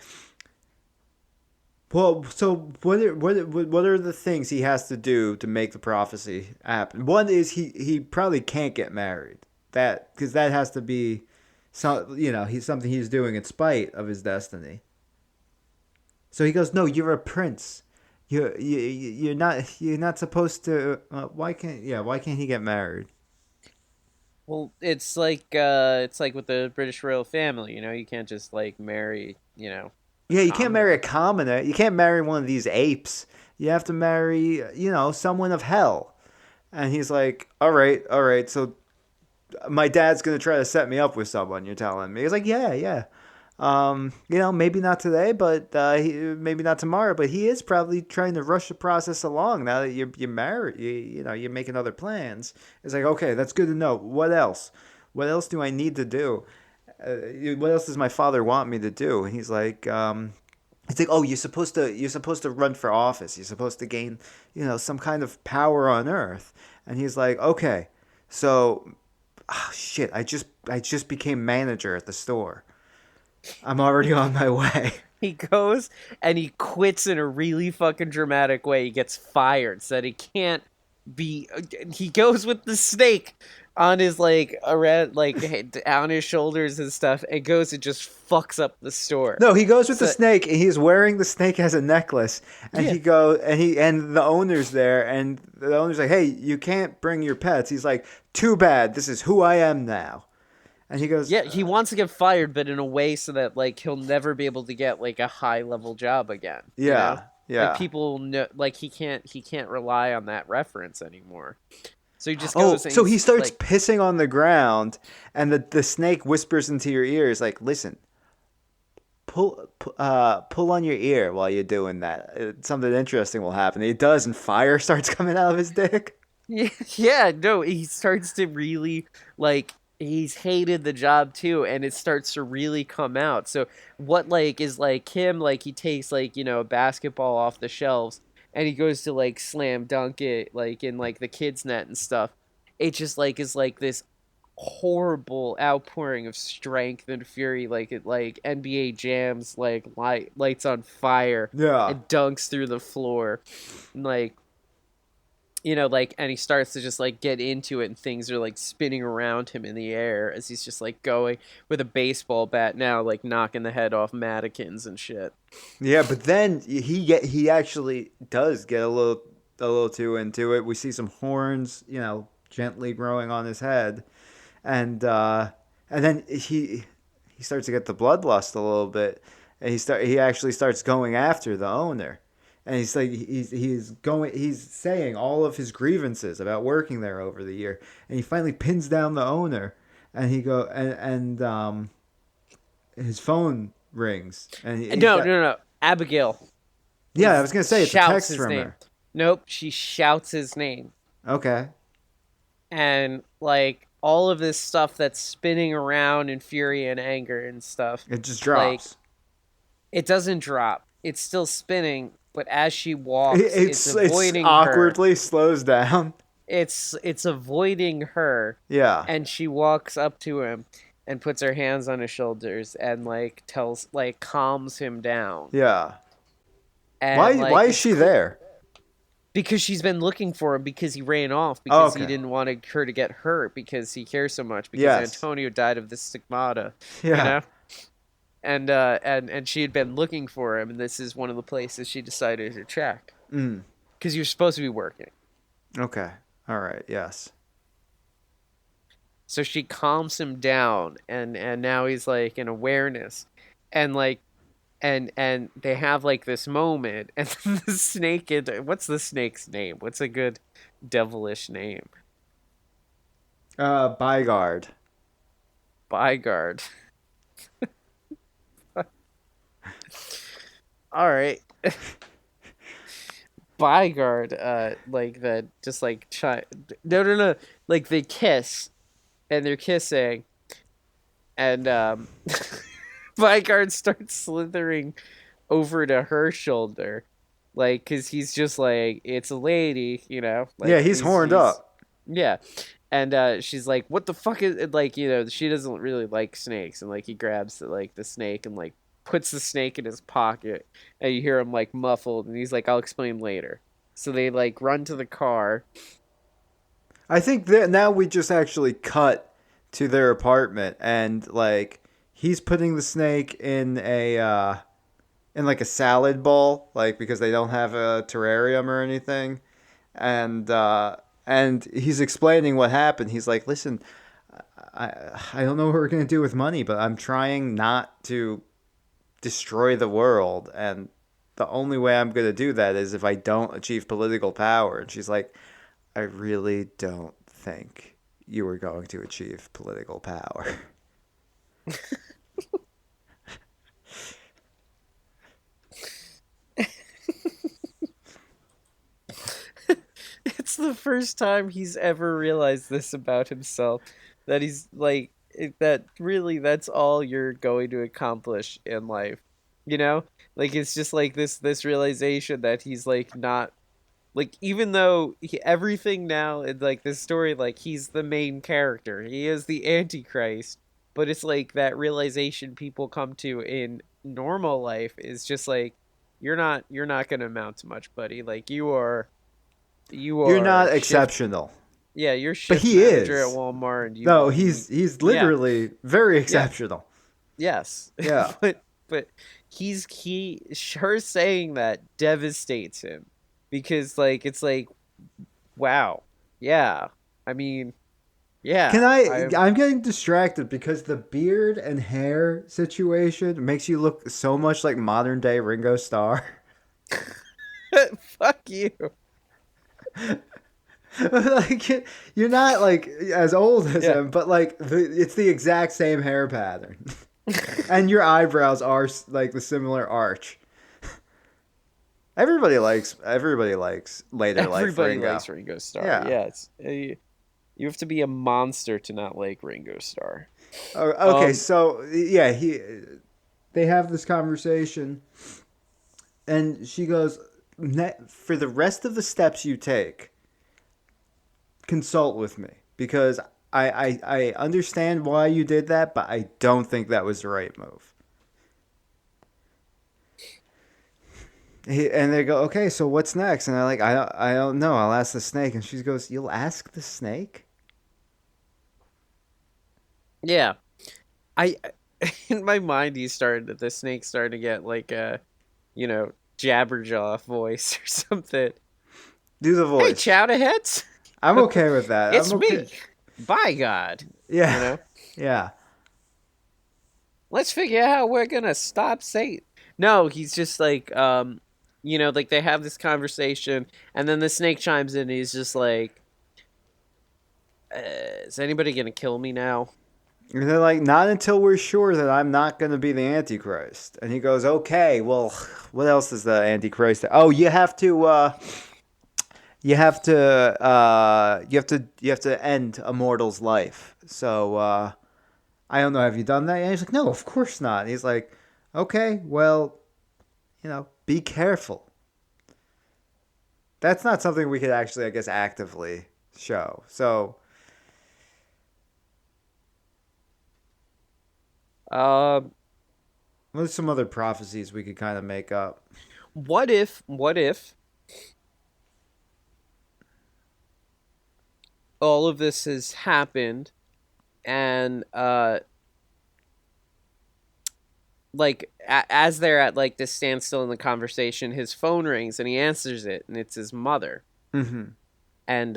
Speaker 1: well, so what are the things he has to do to make the prophecy happen? One is he probably can't get married. That because that has to be some he's something he's doing in spite of his destiny. So he goes, no, you're a prince. You're not supposed to. Why can't he get married?
Speaker 2: Well, it's like with the British royal family, you can't just like marry, a
Speaker 1: Yeah, you can't marry a
Speaker 2: commoner.
Speaker 1: commoner. You can't marry one of these apes. You have to marry, someone of hell. And he's like, all right. So my dad's gonna try to set me up with someone. You're telling me? He's like, yeah, yeah. Maybe not today, but maybe not tomorrow. But he is probably trying to rush the process along now that you're married. You're making other plans. It's like, okay, that's good to know. What else? What else do I need to do? What else does my father want me to do? And he's like, oh, you're supposed to run for office. You're supposed to gain, some kind of power on Earth. And he's like, okay, so, oh, shit, I just became manager at the store. I'm already on my way.
Speaker 2: He goes and he quits in a really fucking dramatic way. He gets fired, so that he can't be. He goes with the snake on his like around like on his shoulders and stuff, and goes and just fucks up the store.
Speaker 1: No, he goes with the
Speaker 2: So
Speaker 1: snake, and he's wearing the snake as a necklace. And
Speaker 2: yeah,
Speaker 1: and the owner's there, and the owner's like, "Hey, you can't bring your pets." He's like, "Too bad. This is who I am now." And he goes,
Speaker 2: yeah, he wants to get fired, but in a way so that like he'll never be able to get like a high level job again.
Speaker 1: "Yeah,
Speaker 2: Like
Speaker 1: yeah."
Speaker 2: people know, like he can't rely on that reference anymore. So he just
Speaker 1: Oh,
Speaker 2: goes and
Speaker 1: so he
Speaker 2: he's
Speaker 1: starts
Speaker 2: like,
Speaker 1: pissing on the ground, and the snake whispers into your ear, "Is like, listen, pull on your ear while you're doing that. Something interesting will happen." He does, and fire starts coming out of his dick.
Speaker 2: yeah, yeah, no, he starts to really like he's hated the job too, and it starts to really come out. So what like is like him like he takes like a basketball off the shelves and he goes to like slam dunk it like in like the kids net and stuff. It just like is like this horrible outpouring of strength and fury like it like NBA jams like lights on fire
Speaker 1: Yeah,
Speaker 2: and dunks through the floor. And, like like, and he starts to just like get into it, and things are like spinning around him in the air as he's just like going with a baseball bat now, like knocking the head off mannequins and shit.
Speaker 1: yeah. But then he actually does get a little too into it. We see some horns, gently growing on his head, and then he starts to get the bloodlust a little bit, and he actually starts going after the owner, and he's saying all of his grievances about working there over the year, and he finally pins down the owner, and he go and his phone rings, and he's
Speaker 2: No, no,
Speaker 1: got
Speaker 2: no, no. Abigail
Speaker 1: yeah, I was gonna say it's a
Speaker 2: shouts
Speaker 1: text
Speaker 2: his
Speaker 1: from
Speaker 2: name.
Speaker 1: her.
Speaker 2: Nope, she shouts his name,
Speaker 1: Okay,
Speaker 2: and like all of this stuff that's spinning around in fury and anger and stuff.
Speaker 1: it just
Speaker 2: Like
Speaker 1: drops.
Speaker 2: it doesn't drop; it's still spinning. But as she
Speaker 1: It,
Speaker 2: walks, it's
Speaker 1: it's
Speaker 2: avoiding her.
Speaker 1: awkwardly slows down.
Speaker 2: It's avoiding her,
Speaker 1: Yeah,
Speaker 2: and she walks up to him and puts her hands on his shoulders and like tells like calms him down.
Speaker 1: yeah.
Speaker 2: And
Speaker 1: Why
Speaker 2: like
Speaker 1: is she there?
Speaker 2: because she's been looking for him because he ran off
Speaker 1: Oh,
Speaker 2: because he
Speaker 1: okay.
Speaker 2: didn't want her to get hurt because he cares so much because
Speaker 1: Yes.
Speaker 2: Antonio died of the stigmata, you
Speaker 1: Yeah.
Speaker 2: know? And she had been looking for him, and this is one of the places she decided to check
Speaker 1: Mm.
Speaker 2: because you're supposed to be working.
Speaker 1: Okay. All right. Yes.
Speaker 2: So she calms him down, and now he's like in awareness, and like and they have like this moment, and the snake. What's the snake's name? What's a good devilish name?
Speaker 1: Bygard.
Speaker 2: Bygard. All right. Bygard, like that, just like no, like they kiss, and they're kissing, and Bygard starts slithering over to her shoulder, like, cause he's just like, it's a lady,
Speaker 1: Yeah,
Speaker 2: like
Speaker 1: he's horned
Speaker 2: he's
Speaker 1: up.
Speaker 2: yeah, and she's like, what the fuck is it? Like, she doesn't really like snakes, and like he grabs the snake and like puts the snake in his pocket, and you hear him like muffled, and he's like, I'll explain later. So they like run to the car.
Speaker 1: I think that now we just actually cut to their apartment, and like he's putting the snake in like a salad bowl, like because they don't have a terrarium or anything, and and he's explaining what happened. He's like, "Listen, I don't know what we're gonna do with money, but I'm trying not to destroy the world, and the only way I'm gonna do that is if I don't achieve political power." And she's like, "I really don't think you were going to achieve political power."
Speaker 2: It's the first time he's ever realized this about himself, that he's like, that really, that's all you're going to accomplish in life. You know? Like, it's just like this realization that he's like not, like, even though everything now in like this story, like he's the main character, he is the Antichrist, but it's like that realization people come to in normal life is just like, you're not gonna amount to much, buddy. Like, you
Speaker 1: You're
Speaker 2: are
Speaker 1: not
Speaker 2: shift
Speaker 1: exceptional,
Speaker 2: yeah, you're
Speaker 1: but
Speaker 2: shift
Speaker 1: he
Speaker 2: manager at
Speaker 1: is.
Speaker 2: Walmart, and
Speaker 1: No,
Speaker 2: you
Speaker 1: he's
Speaker 2: yeah,
Speaker 1: literally very
Speaker 2: yeah,
Speaker 1: exceptional.
Speaker 2: yes.
Speaker 1: Yeah.
Speaker 2: But her saying that devastates him, because like it's like, wow, yeah, I mean,
Speaker 1: Can
Speaker 2: yeah,
Speaker 1: I?
Speaker 2: I'm
Speaker 1: I'm getting distracted because the beard and hair situation makes you look so much like modern day Ringo Starr.
Speaker 2: fuck you.
Speaker 1: Like you're not like as old as
Speaker 2: Yeah.
Speaker 1: him, but like it's the exact same hair pattern, and your eyebrows are like the similar arch. Everybody likes later life
Speaker 2: Everybody
Speaker 1: Ringo.
Speaker 2: likes Ringo Starr.
Speaker 1: Yeah.
Speaker 2: Yeah, it's you have to be a monster to not like Ringo Starr.
Speaker 1: Oh, okay.
Speaker 2: Um,
Speaker 1: So yeah, they have this conversation, and she goes, For the rest of the steps you take, consult with me because I understand why you did that, but I don't think that was the right move." And they go, "Okay, so what's next?" And I'm like, I don't know. I'll ask the snake." And she goes, "You'll ask the snake?"
Speaker 2: yeah, I in my mind the snake started to get like a, Jabberjaw voice or something.
Speaker 1: Do the
Speaker 2: Hey,
Speaker 1: voice.
Speaker 2: Chowderheads,
Speaker 1: I'm okay with that. I'm
Speaker 2: it's
Speaker 1: okay.
Speaker 2: me. By God, you
Speaker 1: Yeah.
Speaker 2: know,
Speaker 1: Yeah.
Speaker 2: let's figure out how we're gonna stop Satan. No, he's just like, like they have this conversation, and then the snake chimes in. And he's just like, "Is anybody gonna kill me now?"
Speaker 1: And they're like, "Not until we're sure that I'm not going to be the Antichrist." And he goes, "Okay, well, what else is the Antichrist? Oh, you have to end a mortal's life. So I don't know. Have you done that?" And he's like, "No, of course not." And he's like, "Okay, well, be careful." That's not something we could actually, I guess, actively show. So
Speaker 2: Um,
Speaker 1: what are some other prophecies we could kind of make up?
Speaker 2: what if all of this has happened, and like as they're at like this standstill in the conversation, his phone rings and he answers it, and it's his mother.
Speaker 1: Mm-hmm.
Speaker 2: and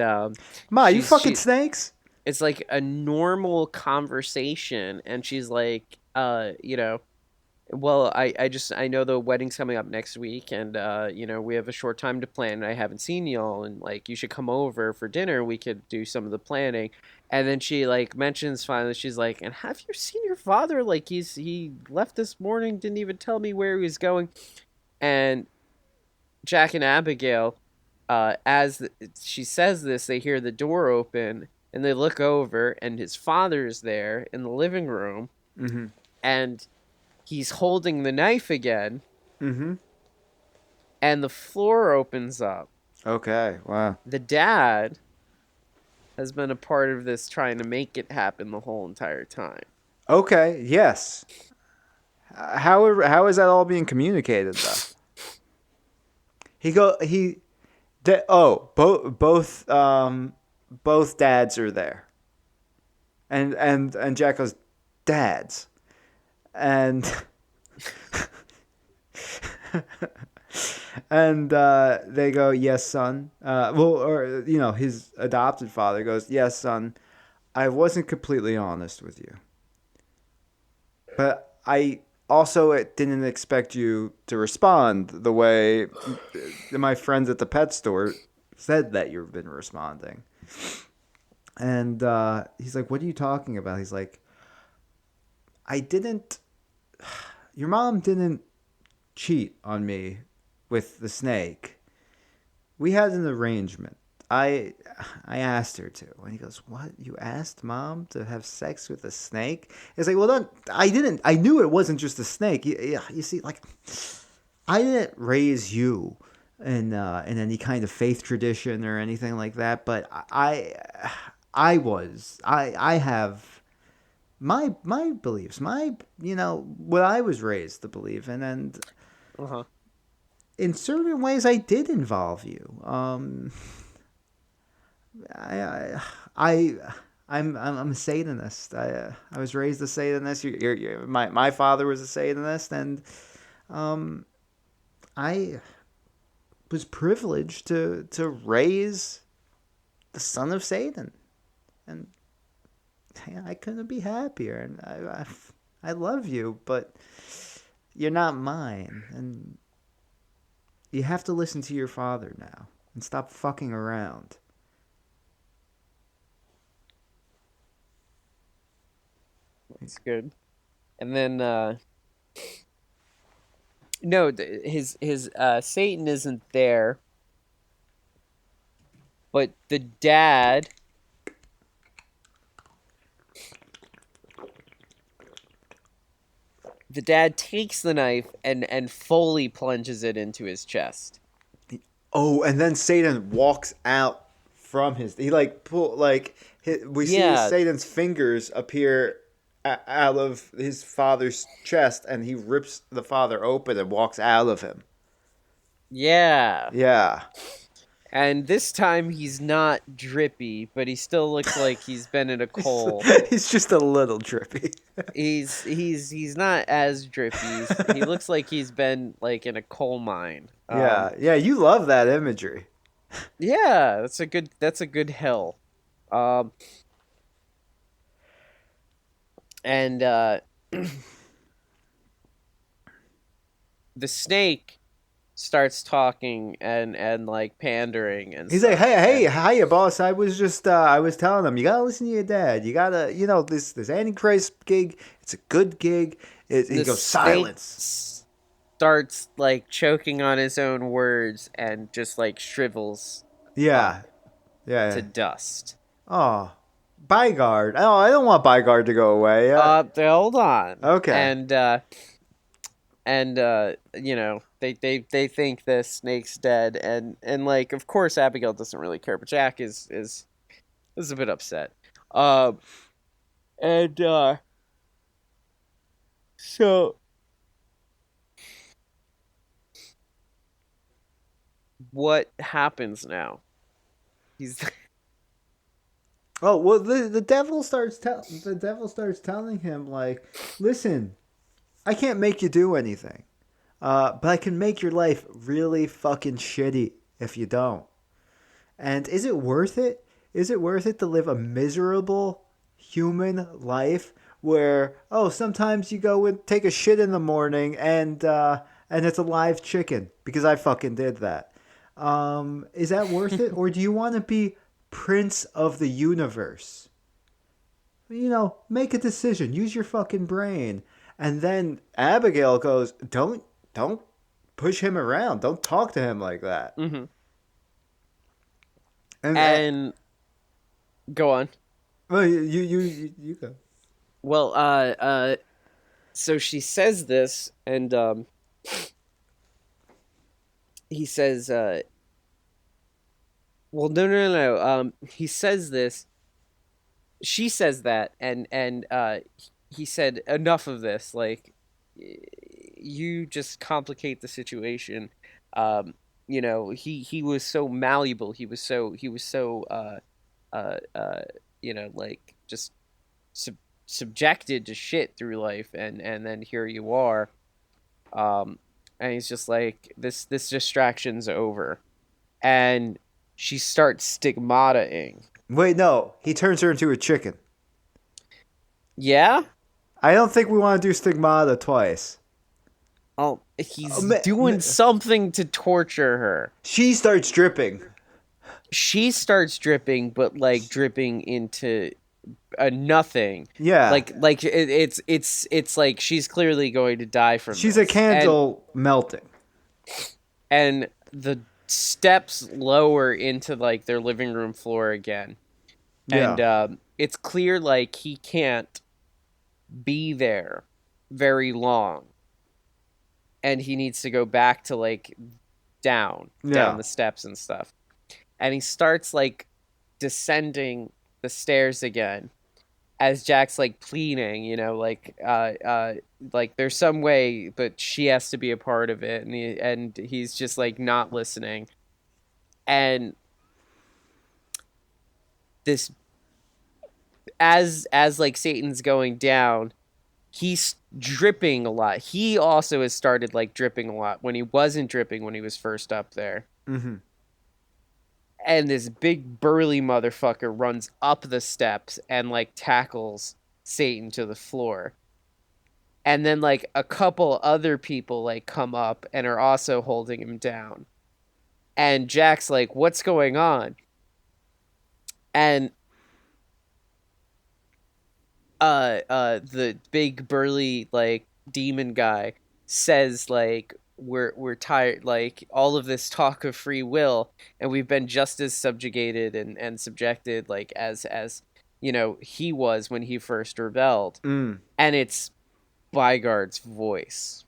Speaker 1: Ma, you fucking
Speaker 2: she
Speaker 1: snakes.
Speaker 2: it's like a normal conversation, and she's like, well, I know the wedding's coming up next week, and we have a short time to plan, and I haven't seen y'all, and like you should come over for dinner. We could do some of the planning. And then she like mentions finally, she's like, and have you seen your father? Like he left this morning, didn't even tell me where he was going. And Jack and Abigail, she says this, they hear the door open and they look over, and his father's there in the living room,
Speaker 1: Mm-hmm.
Speaker 2: and he's holding the knife again,
Speaker 1: Mm-hmm.
Speaker 2: and the floor opens up.
Speaker 1: Okay. Wow.
Speaker 2: The dad has been a part of this, trying to make it happen the whole entire time.
Speaker 1: Okay. Yes. How is that all being communicated though? He go he. Oh, both dads are there, and Jack goes, dads, and and they go, yes, son. Or his adopted father goes, yes, son. I wasn't completely honest with you, but I also didn't expect you to respond the way my friends at the pet store said that you've been responding. And he's like, what are you talking about? He's like, I didn't. Your mom didn't cheat on me with the snake. We had an arrangement. I asked her to. And he goes, what? You asked mom to have sex with a snake? It's like, well, don't. I didn't. I knew it wasn't just a snake. You see, like, I didn't raise you in any kind of faith tradition or anything like that. But I have my beliefs, what I was raised to believe in, and
Speaker 2: Uh-huh.
Speaker 1: in certain ways I did involve you. I, I, I'm a Satanist. I was raised a Satanist. My father was a Satanist, and I was privileged to raise the son of Satan, and I couldn't be happier. And I love you, but you're not mine, and you have to listen to your father now and stop fucking around.
Speaker 2: That's good. And then no, his Satan isn't there, but the dad takes the knife and fully plunges it into his chest.
Speaker 1: Oh, and then Satan walks out from he like pull like we see
Speaker 2: Yeah,
Speaker 1: Satan's fingers appear out of his father's chest, and he rips the father open and walks out of him.
Speaker 2: yeah.
Speaker 1: Yeah.
Speaker 2: And this time he's not drippy, but he still looks like he's been in a
Speaker 1: he's,
Speaker 2: coal.
Speaker 1: he's just a little drippy.
Speaker 2: He's not as drippy. He looks like he's been like in a coal mine.
Speaker 1: Yeah, yeah, you love that imagery.
Speaker 2: Yeah, that's a good hill. Um, and the snake starts talking and like pandering and
Speaker 1: He's like,
Speaker 2: stuff.
Speaker 1: hey,
Speaker 2: And
Speaker 1: hiya, boss. I was just, I was telling him, you gotta listen to your dad. You gotta, this Antichrist gig. It's a good gig. He
Speaker 2: the
Speaker 1: goes,
Speaker 2: snake
Speaker 1: silence.
Speaker 2: starts like choking on his own words and just like shrivels
Speaker 1: Yeah,
Speaker 2: up
Speaker 1: yeah.
Speaker 2: to dust.
Speaker 1: Oh, Bygard. Oh, I don't want Bygard to go away.
Speaker 2: Hold on.
Speaker 1: Okay.
Speaker 2: And they think the snake's dead, and like of course Abigail doesn't really care, but Jack is a bit upset. And so what happens now? He's
Speaker 1: Oh well, the devil starts telling him like, listen, I can't make you do anything, but I can make your life really fucking shitty if you don't. And is it worth it? Is it worth it to live a miserable human life where, oh, sometimes you go and take a shit in the morning and it's a live chicken because I fucking did that. Is that worth it? Or do you want to be prince of the universe? You know, make a decision. Use your fucking brain. And then Abigail goes, don't push him around. Don't talk to him like that.
Speaker 2: Mm-hmm.
Speaker 1: And
Speaker 2: And go on.
Speaker 1: well, you go.
Speaker 2: Well, so she says this, and he says, well, no. He says this. She says that, and he said, enough of this. Like, you just complicate the situation. You know, he was so malleable. He was so you know, like just subjected to shit through life, and then here you are. And he's just like, this distraction's over, and she starts stigmataing.
Speaker 1: Wait, no. He turns her into a chicken.
Speaker 2: Yeah.
Speaker 1: I don't think we want to do stigmata twice.
Speaker 2: Oh, he's
Speaker 1: ma-
Speaker 2: doing
Speaker 1: ma-
Speaker 2: something to torture her.
Speaker 1: She starts dripping.
Speaker 2: She starts dripping, but like dripping into a nothing.
Speaker 1: Yeah.
Speaker 2: Like it's like she's clearly going to die from
Speaker 1: She's
Speaker 2: this.
Speaker 1: a candle melting.
Speaker 2: And the steps lower into like their living room floor again. And
Speaker 1: Yeah.
Speaker 2: it's clear like he can't be there very long. And he needs to go back to like down
Speaker 1: Yeah.
Speaker 2: the steps and stuff. And he starts like descending the stairs again as Jack's like pleading, you know, like there's some way, but she has to be a part of it, and he's just like not listening. And this, as like Satan's going down, he's dripping a lot. He also has started like dripping a lot when he wasn't dripping when he was first up there.
Speaker 1: Mm-hmm.
Speaker 2: And this big burly motherfucker runs up the steps and like tackles Satan to the floor. And then like a couple other people like come up and are also holding him down. And Jack's like, what's going on? And the big burly like demon guy says like, we're tired, like all of this talk of free will, and we've been just as subjugated and subjected like as you know he was when he first rebelled.
Speaker 1: Mm.
Speaker 2: And it's Bygard's voice.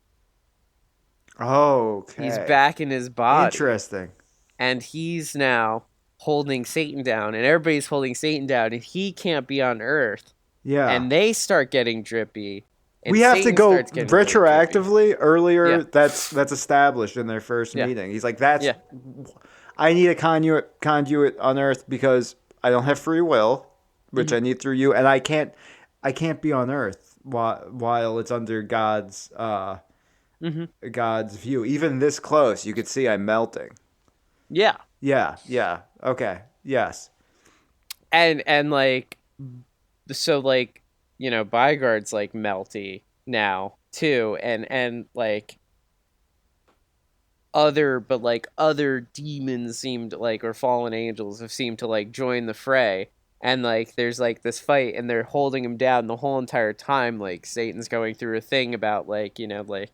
Speaker 1: Okay.
Speaker 2: He's back in his body.
Speaker 1: Interesting.
Speaker 2: And he's now holding Satan down, and everybody's holding Satan down, and he can't be on Earth.
Speaker 1: Yeah.
Speaker 2: And they start getting drippy. And
Speaker 1: we have
Speaker 2: Satan
Speaker 1: to go
Speaker 2: starts getting really drippy.
Speaker 1: retroactively earlier.
Speaker 2: Yeah.
Speaker 1: That's established in their first
Speaker 2: Yeah.
Speaker 1: meeting. He's like, that's
Speaker 2: Yeah.
Speaker 1: I need a conduit on Earth because I don't have free will, which I need through you, and I can't be on Earth while it's under God's God's view. Even this close, you could see I'm melting.
Speaker 2: Yeah.
Speaker 1: Yeah. Yeah. Okay. Yes.
Speaker 2: And like, so like, you know, Bygard's like melty now too, and like other demons seemed like, or fallen angels have seemed to like join the fray, and like there's like this fight, and they're holding him down the whole entire time. Like Satan's going through a thing about like, you know, like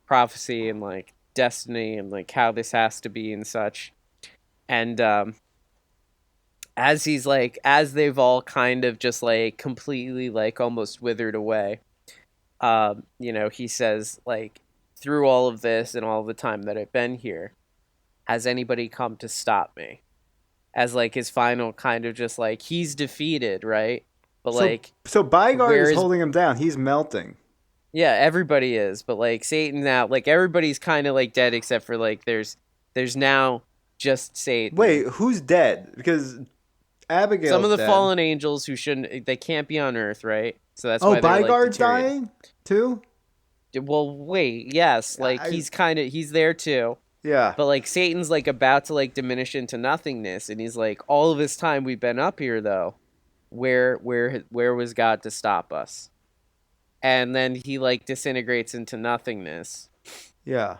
Speaker 2: prophecy and like destiny and like how this has to be and such. And as they've all kind of just like completely like almost withered away, you know, he says like, through all of this and all the time that I've been here, has anybody come to stop me? As like his final kind of just like, he's defeated, right? But
Speaker 1: so Bygard is
Speaker 2: is
Speaker 1: holding him down. He's melting.
Speaker 2: Yeah, everybody is, but like Satan now, like everybody's kind of like dead except for like there's now just Satan.
Speaker 1: Wait, who's dead? Because Abigail's
Speaker 2: some of the
Speaker 1: dead.
Speaker 2: fallen angels who they can't be on Earth, right? So that's
Speaker 1: Oh,
Speaker 2: why they're,
Speaker 1: Bygard's
Speaker 2: like,
Speaker 1: dying too?
Speaker 2: Well, wait, yes, like
Speaker 1: I-
Speaker 2: he's there too.
Speaker 1: Yeah.
Speaker 2: But like Satan's like about to like diminish into nothingness, and he's like, all of this time we've been up here though, where was God to stop us? And then he like disintegrates into nothingness.
Speaker 1: Yeah.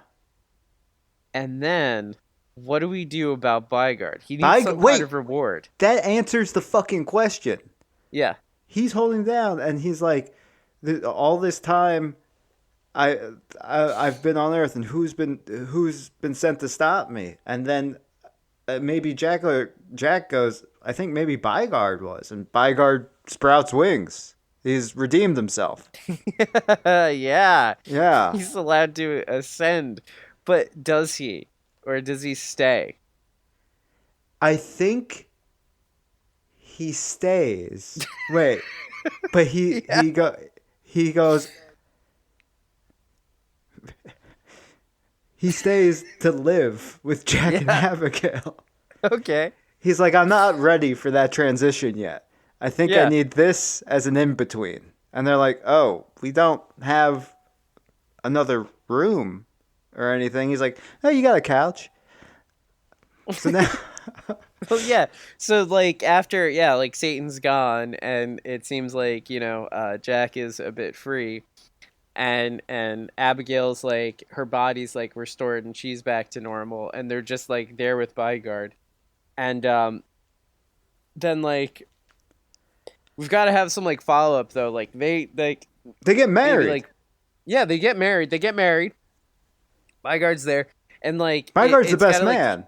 Speaker 2: And then what do we do about Bygard? He needs some kind
Speaker 1: Wait,
Speaker 2: of reward.
Speaker 1: that answers the fucking question.
Speaker 2: Yeah.
Speaker 1: He's holding down, and he's like, all this time, I, I've been on Earth, and who's been sent to stop me? And then maybe Jack goes, I think maybe Bygard was, and Bygard sprouts wings. He's redeemed himself.
Speaker 2: Yeah.
Speaker 1: Yeah,
Speaker 2: He's allowed to ascend. But does he? Or does he stay?
Speaker 1: I think he stays. Wait, but
Speaker 2: Yeah.
Speaker 1: he goes. He stays to live with Jack and
Speaker 2: Yeah.
Speaker 1: Abigail.
Speaker 2: Okay.
Speaker 1: He's like, I'm not ready for that transition yet. I think I
Speaker 2: Yeah.
Speaker 1: need this as an in between. And they're like, oh, we don't have another room or anything. He's like, oh, you got a couch. So now,
Speaker 2: Well, yeah. So, like, after, yeah, like, Satan's gone, and it seems like, Jack is a bit free, and Abigail's, like, her body's, like, restored, and she's back to normal, and they're just, like, there with Bygard. And, then, like, we've got to have some, like, follow-up, though. Like,
Speaker 1: they get
Speaker 2: maybe,
Speaker 1: married.
Speaker 2: like, yeah, they get married. Bygard's there, and, like,
Speaker 1: Bygard's the
Speaker 2: it's
Speaker 1: best
Speaker 2: gotta, like,
Speaker 1: man.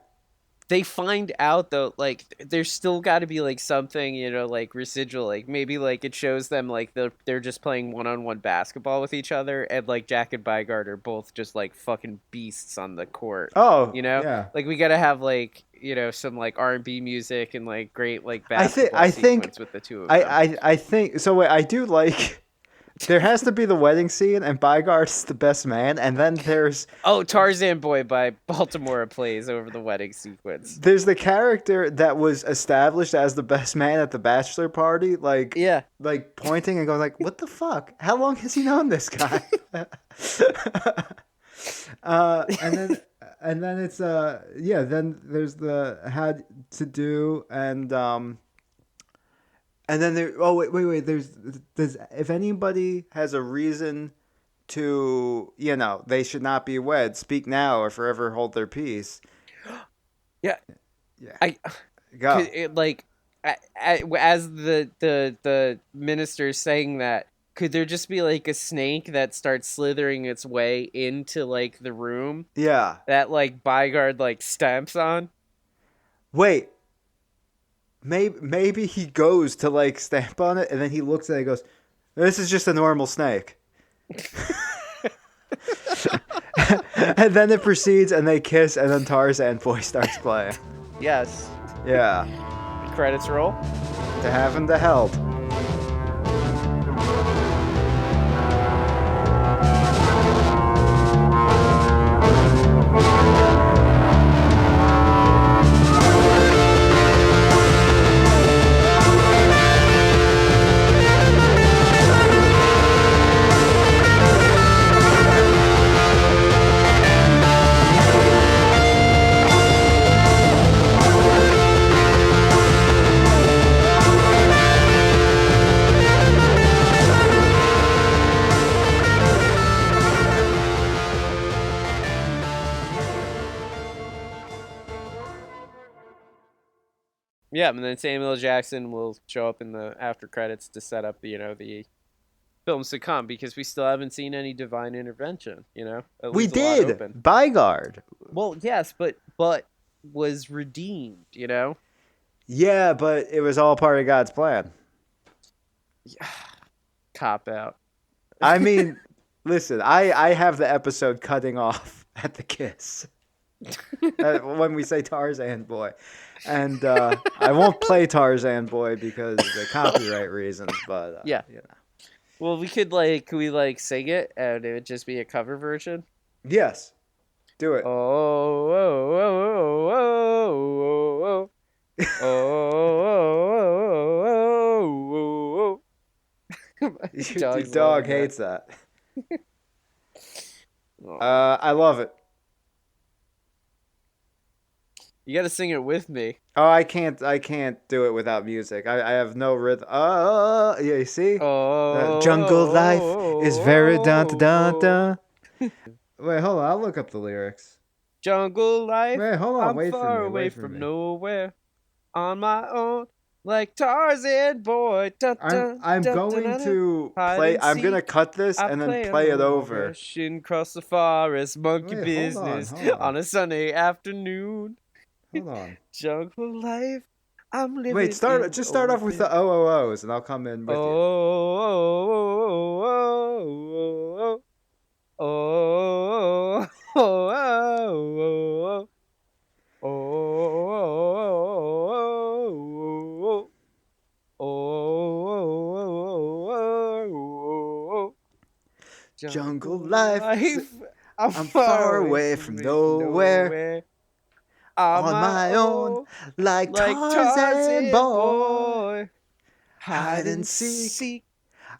Speaker 2: they find out though, like there's still got to be like something, like residual, like maybe like it shows them like they're just playing one-on-one basketball with each other, and like Jack and Bygard are both just like fucking beasts on the court.
Speaker 1: Oh, yeah.
Speaker 2: Like we gotta have like some like R&B music and like great like
Speaker 1: I think
Speaker 2: basketball sequence with the two of them.
Speaker 1: I think so. Wait, I do like. There has to be the wedding scene, and Bygard's the best man, and then there's
Speaker 2: Tarzan Boy by Baltimore plays over the wedding sequence.
Speaker 1: there's the character that was established as the best man at the bachelor party,
Speaker 2: Yeah.
Speaker 1: like pointing and going like, "What the fuck? How long has he known this guy?" And then it's yeah. Then there's the had to do and then there. Oh wait. There's if anybody has a reason to they should not be wed. Speak now or forever hold their peace.
Speaker 2: Yeah.
Speaker 1: Yeah.
Speaker 2: I
Speaker 1: Go.
Speaker 2: like as the minister's saying that, could there just be like a snake that starts slithering its way into like the room
Speaker 1: Yeah.
Speaker 2: that like Bygard like stamps on?
Speaker 1: Wait. Maybe he goes to like stamp on it, and then he looks at it and goes, "This is just a normal snake." And then it proceeds, and they kiss, and then Tarzan Boy starts playing.
Speaker 2: Yes.
Speaker 1: Yeah.
Speaker 2: The credits roll.
Speaker 1: To have him to help.
Speaker 2: Yeah, and then Samuel L. Jackson will show up in the after credits to set up the films to come, because we still haven't seen any divine intervention. It
Speaker 1: We
Speaker 2: leaves a lot
Speaker 1: did.
Speaker 2: open.
Speaker 1: Bygard.
Speaker 2: Well, yes, but was redeemed.
Speaker 1: Yeah, but it was all part of God's plan.
Speaker 2: Cop out.
Speaker 1: I mean, listen, I have the episode cutting off at the kiss. When we say Tarzan Boy. And I won't play Tarzan Boy because of the copyright reasons, but
Speaker 2: Yeah. Well, could we sing it and it would just be a cover version?
Speaker 1: Yes. Do it.
Speaker 2: Oh, oh, oh, oh, oh, oh, oh, oh, oh.
Speaker 1: Your dog hates that. I love it.
Speaker 2: You gotta sing it with me.
Speaker 1: Oh, I can't do it without music. I have no rhythm. Yeah, you see? Jungle life is very dun dun dun
Speaker 2: Oh,
Speaker 1: dun. Wait, hold on. I'll look up the lyrics.
Speaker 2: jungle life.
Speaker 1: Wait, hold on.
Speaker 2: I'm
Speaker 1: Wait for
Speaker 2: far
Speaker 1: me.
Speaker 2: away
Speaker 1: Wait for
Speaker 2: from
Speaker 1: me.
Speaker 2: nowhere, on my own, like Tarzan boy. Dun, dun,
Speaker 1: I'm
Speaker 2: dun, dun,
Speaker 1: going
Speaker 2: dun, dun.
Speaker 1: to
Speaker 2: Hide
Speaker 1: play.
Speaker 2: and
Speaker 1: I'm gonna
Speaker 2: seek.
Speaker 1: cut this
Speaker 2: I
Speaker 1: and then
Speaker 2: play
Speaker 1: play it
Speaker 2: alone,
Speaker 1: over.
Speaker 2: rushing across the forest, monkey
Speaker 1: Wait, hold on.
Speaker 2: business
Speaker 1: Hold on.
Speaker 2: on a Sunday afternoon.
Speaker 1: Hold on.
Speaker 2: Jungle life, I'm
Speaker 1: Wait,
Speaker 2: living in the
Speaker 1: start off with the
Speaker 2: open.
Speaker 1: OOOs and I'll come in
Speaker 2: Oh,
Speaker 1: with you.
Speaker 2: oh, oh, oh, oh, oh, oh, oh, oh, oh,
Speaker 1: Jungle
Speaker 2: jungle
Speaker 1: life.
Speaker 2: life. I'm
Speaker 1: I'm
Speaker 2: far
Speaker 1: far
Speaker 2: away
Speaker 1: away
Speaker 2: from
Speaker 1: from
Speaker 2: it,
Speaker 1: nowhere.
Speaker 2: nowhere. On
Speaker 1: On
Speaker 2: my
Speaker 1: my own,
Speaker 2: own,
Speaker 1: like
Speaker 2: like
Speaker 1: Tarzan
Speaker 2: Tarzan
Speaker 1: boy.
Speaker 2: boy. Hide
Speaker 1: Hide and
Speaker 2: and
Speaker 1: seek.
Speaker 2: seek.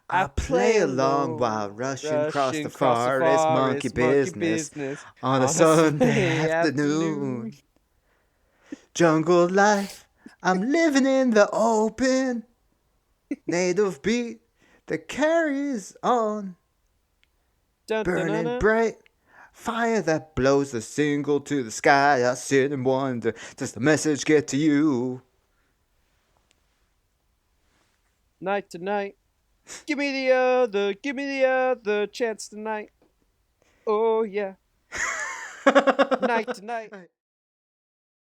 Speaker 2: I
Speaker 1: I
Speaker 2: play
Speaker 1: play along while
Speaker 2: alone,
Speaker 1: rushing across
Speaker 2: rushing
Speaker 1: the
Speaker 2: across the
Speaker 1: forest, monkey
Speaker 2: forest, monkey
Speaker 1: business
Speaker 2: business
Speaker 1: on a
Speaker 2: on a
Speaker 1: Sunday
Speaker 2: Sunday afternoon.
Speaker 1: afternoon. Jungle life, I'm living in the open. Native beat that carries on,
Speaker 2: Dun, dun, dun,
Speaker 1: burning
Speaker 2: dun.
Speaker 1: bright. Fire that blows the single to the sky. I sit and wonder, does the message get to you?
Speaker 2: Night to night. Give me the other chance tonight. Oh yeah. Night to night.